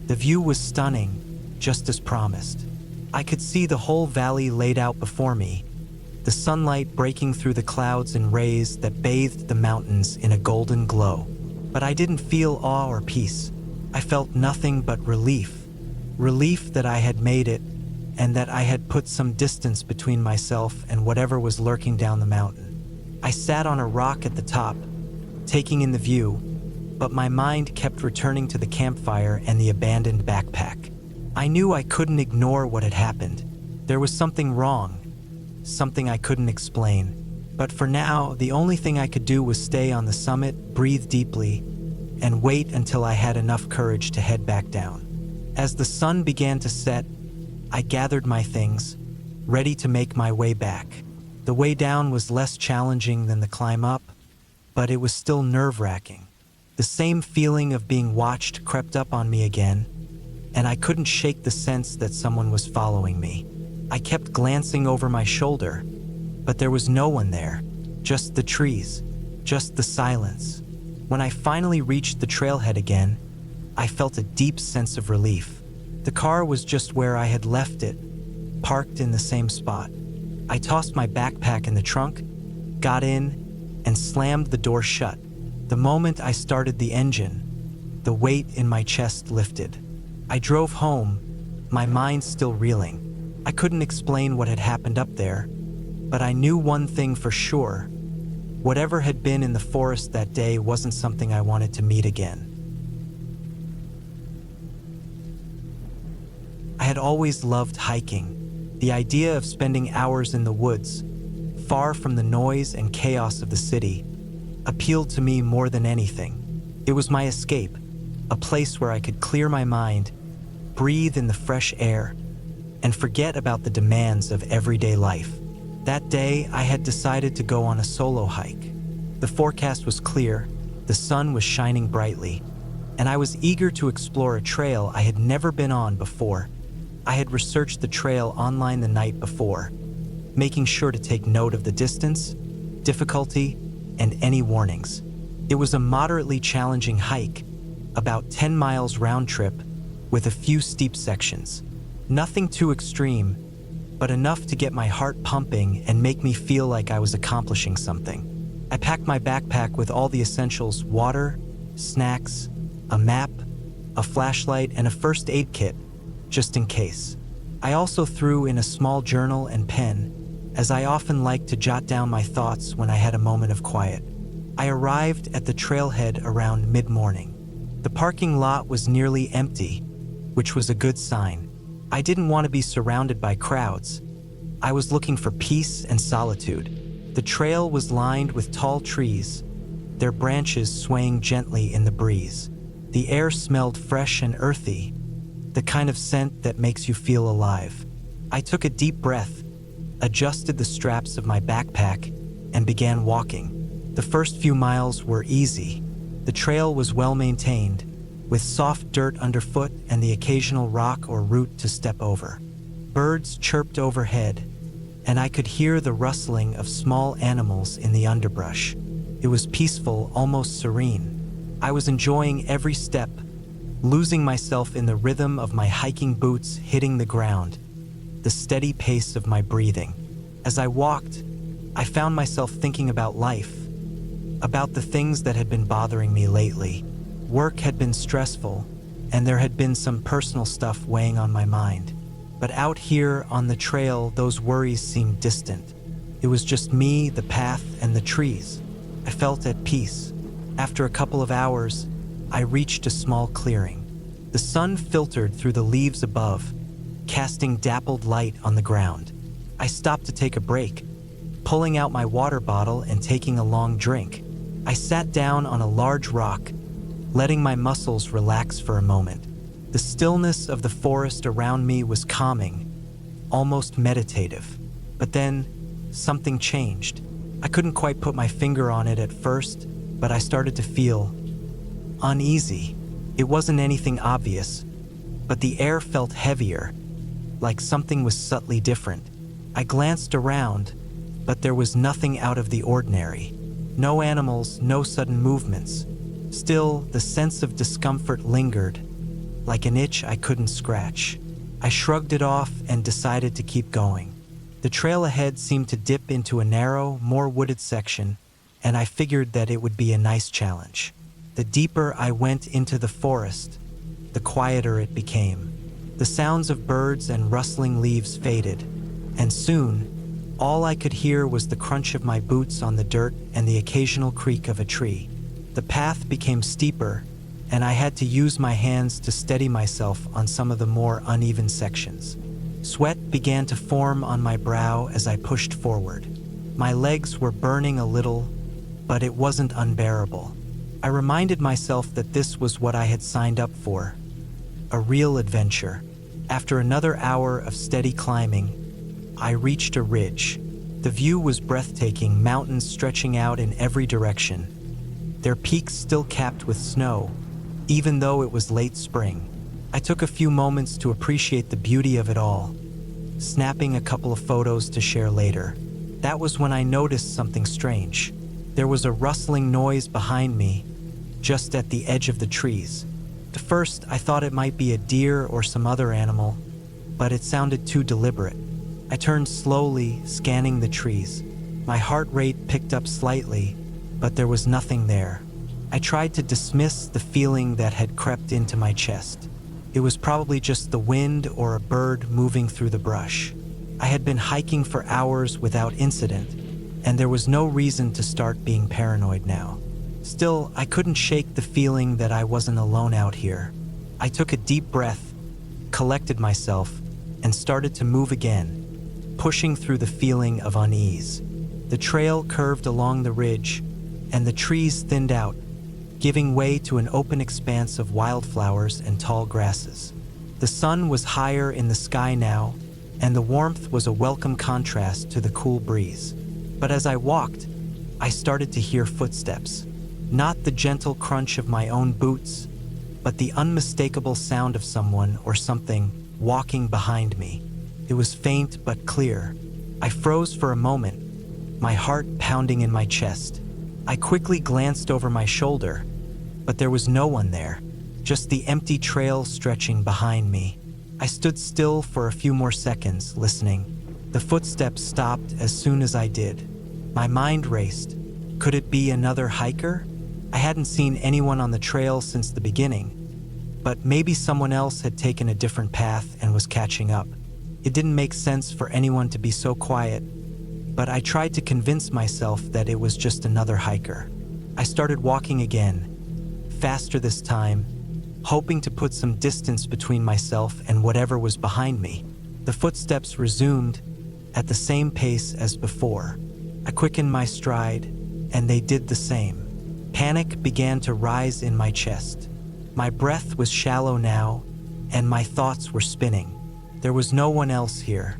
Speaker 1: The view was stunning, just as promised. I could see the whole valley laid out before me, the sunlight breaking through the clouds in rays that bathed the mountains in a golden glow. But I didn't feel awe or peace. I felt nothing but relief. Relief that I had made it, and that I had put some distance between myself and whatever was lurking down the mountain. I sat on a rock at the top, taking in the view, but my mind kept returning to the campfire and the abandoned backpack. I knew I couldn't ignore what had happened. There was something wrong, something I couldn't explain. But for now, the only thing I could do was stay on the summit, breathe deeply, and wait until I had enough courage to head back down. As the sun began to set, I gathered my things, ready to make my way back. The way down was less challenging than the climb up, but it was still nerve-wracking. The same feeling of being watched crept up on me again, and I couldn't shake the sense that someone was following me. I kept glancing over my shoulder, but there was no one there, just the trees. just the silence. When I finally reached the trailhead again, I felt a deep sense of relief. The car was just where I had left it, parked in the same spot. I tossed my backpack in the trunk, got in, and slammed the door shut. The moment I started the engine, the weight in my chest lifted. I drove home, my mind still reeling. I couldn't explain what had happened up there, but I knew one thing for sure. Whatever had been in the forest that day wasn't something I wanted to meet again. I had always loved hiking. The idea of spending hours in the woods, far from the noise and chaos of the city, appealed to me more than anything. It was my escape, a place where I could clear my mind, breathe in the fresh air, and forget about the demands of everyday life. That day, I had decided to go on a solo hike. The forecast was clear, the sun was shining brightly, and I was eager to explore a trail I had never been on before. I had researched the trail online the night before, making sure to take note of the distance, difficulty, and any warnings. It was a moderately challenging hike, about 10 miles round trip, with a few steep sections. Nothing too extreme, but enough to get my heart pumping and make me feel like I was accomplishing something. I packed my backpack with all the essentials: water, snacks, a map, a flashlight, and a first aid kit, just in case. I also threw in a small journal and pen, as I often liked to jot down my thoughts when I had a moment of quiet. I arrived at the trailhead around mid-morning. The parking lot was nearly empty, which was a good sign. I didn't want to be surrounded by crowds. I was looking for peace and solitude. The trail was lined with tall trees, their branches swaying gently in the breeze. The air smelled fresh and earthy, the kind of scent that makes you feel alive. I took a deep breath, adjusted the straps of my backpack, and began walking. The first few miles were easy. The trail was well maintained, with soft dirt underfoot and the occasional rock or root to step over. Birds chirped overhead, and I could hear the rustling of small animals in the underbrush. It was peaceful, almost serene. I was enjoying every step, losing myself in the rhythm of my hiking boots hitting the ground, the steady pace of my breathing. As I walked, I found myself thinking about life, about the things that had been bothering me lately. Work had been stressful, and there had been some personal stuff weighing on my mind. But out here on the trail, those worries seemed distant. It was just me, the path, and the trees. I felt at peace. After a couple of hours, I reached a small clearing. The sun filtered through the leaves above, casting dappled light on the ground. I stopped to take a break, pulling out my water bottle and taking a long drink. I sat down on a large rock, letting my muscles relax for a moment. The stillness of the forest around me was calming, almost meditative. But then, something changed. I couldn't quite put my finger on it at first, but I started to feel uneasy. It wasn't anything obvious, but the air felt heavier, like something was subtly different. I glanced around, but there was nothing out of the ordinary. No animals, no sudden movements. Still, the sense of discomfort lingered, like an itch I couldn't scratch. I shrugged it off and decided to keep going. The trail ahead seemed to dip into a narrow, more wooded section, and I figured that it would be a nice challenge. The deeper I went into the forest, the quieter it became. The sounds of birds and rustling leaves faded, and soon, all I could hear was the crunch of my boots on the dirt and the occasional creak of a tree. The path became steeper, and I had to use my hands to steady myself on some of the more uneven sections. Sweat began to form on my brow as I pushed forward. My legs were burning a little, but it wasn't unbearable. I reminded myself that this was what I had signed up for, a real adventure. After another hour of steady climbing, I reached a ridge. The view was breathtaking, mountains stretching out in every direction, their peaks still capped with snow, even though it was late spring. I took a few moments to appreciate the beauty of it all, snapping a couple of photos to share later. That was when I noticed something strange. There was a rustling noise behind me, just at the edge of the trees. At first, I thought it might be a deer or some other animal, but it sounded too deliberate. I turned slowly, scanning the trees. My heart rate picked up slightly, but there was nothing there. I tried to dismiss the feeling that had crept into my chest. It was probably just the wind or a bird moving through the brush. I had been hiking for hours without incident, and there was no reason to start being paranoid now. Still, I couldn't shake the feeling that I wasn't alone out here. I took a deep breath, collected myself, and started to move again, pushing through the feeling of unease. The trail curved along the ridge, and the trees thinned out, giving way to an open expanse of wildflowers and tall grasses. The sun was higher in the sky now, and the warmth was a welcome contrast to the cool breeze. But as I walked, I started to hear footsteps. Not the gentle crunch of my own boots, but the unmistakable sound of someone or something walking behind me. It was faint but clear. I froze for a moment, my heart pounding in my chest. I quickly glanced over my shoulder, but there was no one there, just the empty trail stretching behind me. I stood still for a few more seconds, listening. The footsteps stopped as soon as I did. My mind raced. Could it be another hiker? I hadn't seen anyone on the trail since the beginning, but maybe someone else had taken a different path and was catching up. It didn't make sense for anyone to be so quiet, but I tried to convince myself that it was just another hiker. I started walking again, faster this time, hoping to put some distance between myself and whatever was behind me. The footsteps resumed at the same pace as before. I quickened my stride, and they did the same. Panic began to rise in my chest. My breath was shallow now, and my thoughts were spinning. There was no one else here.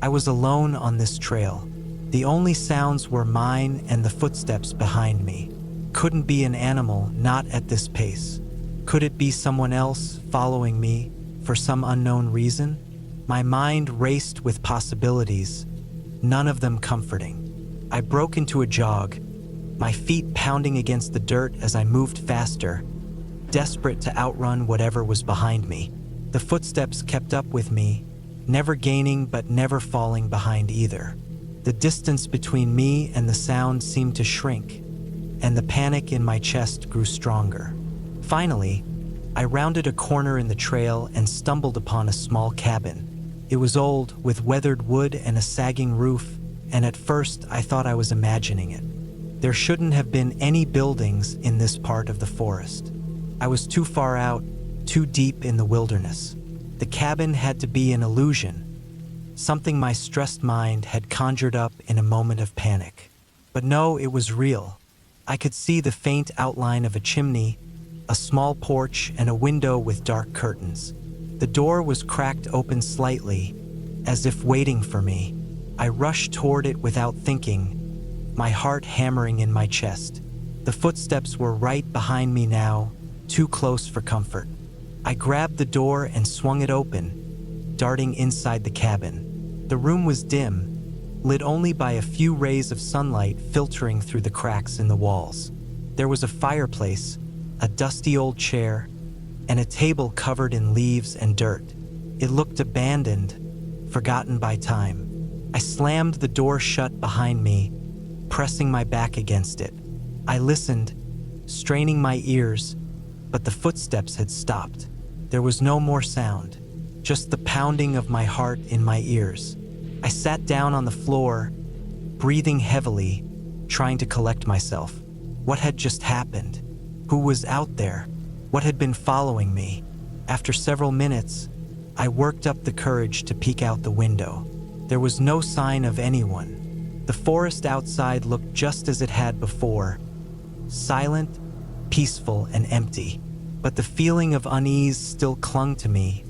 Speaker 1: I was alone on this trail. The only sounds were mine and the footsteps behind me. Couldn't be an animal, not at this pace. Could it be someone else following me for some unknown reason? My mind raced with possibilities, none of them comforting. I broke into a jog, my feet pounding against the dirt as I moved faster, desperate to outrun whatever was behind me. The footsteps kept up with me, never gaining but never falling behind either. The distance between me and the sound seemed to shrink, and the panic in my chest grew stronger. Finally, I rounded a corner in the trail and stumbled upon a small cabin. It was old, with weathered wood and a sagging roof, and at first I thought I was imagining it. There shouldn't have been any buildings in this part of the forest. I was too far out, too deep in the wilderness. The cabin had to be an illusion, something my stressed mind had conjured up in a moment of panic. But no, it was real. I could see the faint outline of a chimney, a small porch, and a window with dark curtains. The door was cracked open slightly, as if waiting for me. I rushed toward it without thinking, my heart hammering in my chest. The footsteps were right behind me now, too close for comfort. I grabbed the door and swung it open, darting inside the cabin. The room was dim, lit only by a few rays of sunlight filtering through the cracks in the walls. There was a fireplace, a dusty old chair, and a table covered in leaves and dirt. It looked abandoned, forgotten by time. I slammed the door shut behind me, pressing my back against it. I listened, straining my ears, but the footsteps had stopped. There was no more sound, just the pounding of my heart in my ears. I sat down on the floor, breathing heavily, trying to collect myself. What had just happened? Who was out there? What had been following me? After several minutes, I worked up the courage to peek out the window. There was no sign of anyone. The forest outside looked just as it had before, silent, peaceful, and empty. But the feeling of unease still clung to me,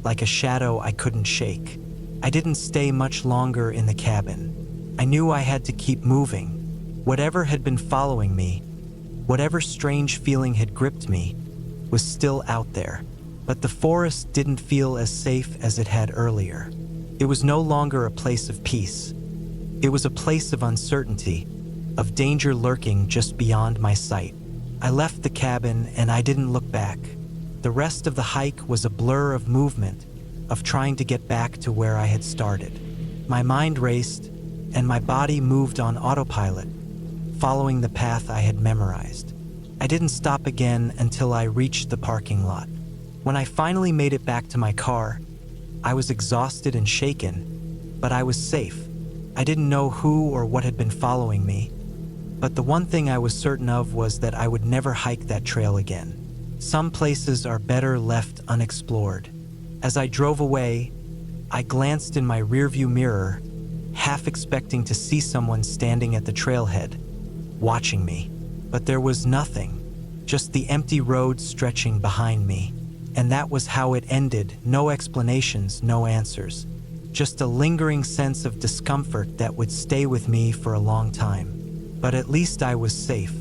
Speaker 1: like a shadow I couldn't shake. I didn't stay much longer in the cabin. I knew I had to keep moving. Whatever had been following me, whatever strange feeling had gripped me, was still out there. But the forest didn't feel as safe as it had earlier. It was no longer a place of peace. It was a place of uncertainty, of danger lurking just beyond my sight. I left the cabin and I didn't look back. The rest of the hike was a blur of movement, of trying to get back to where I had started. My mind raced, and my body moved on autopilot, following the path I had memorized. I didn't stop again until I reached the parking lot. When I finally made it back to my car, I was exhausted and shaken, but I was safe. I didn't know who or what had been following me, but the one thing I was certain of was that I would never hike that trail again. Some places are better left unexplored. As I drove away, I glanced in my rearview mirror, half expecting to see someone standing at the trailhead, watching me. But there was nothing, just the empty road stretching behind me. And that was how it ended. No explanations, no answers. Just a lingering sense of discomfort that would stay with me for a long time. But at least I was safe.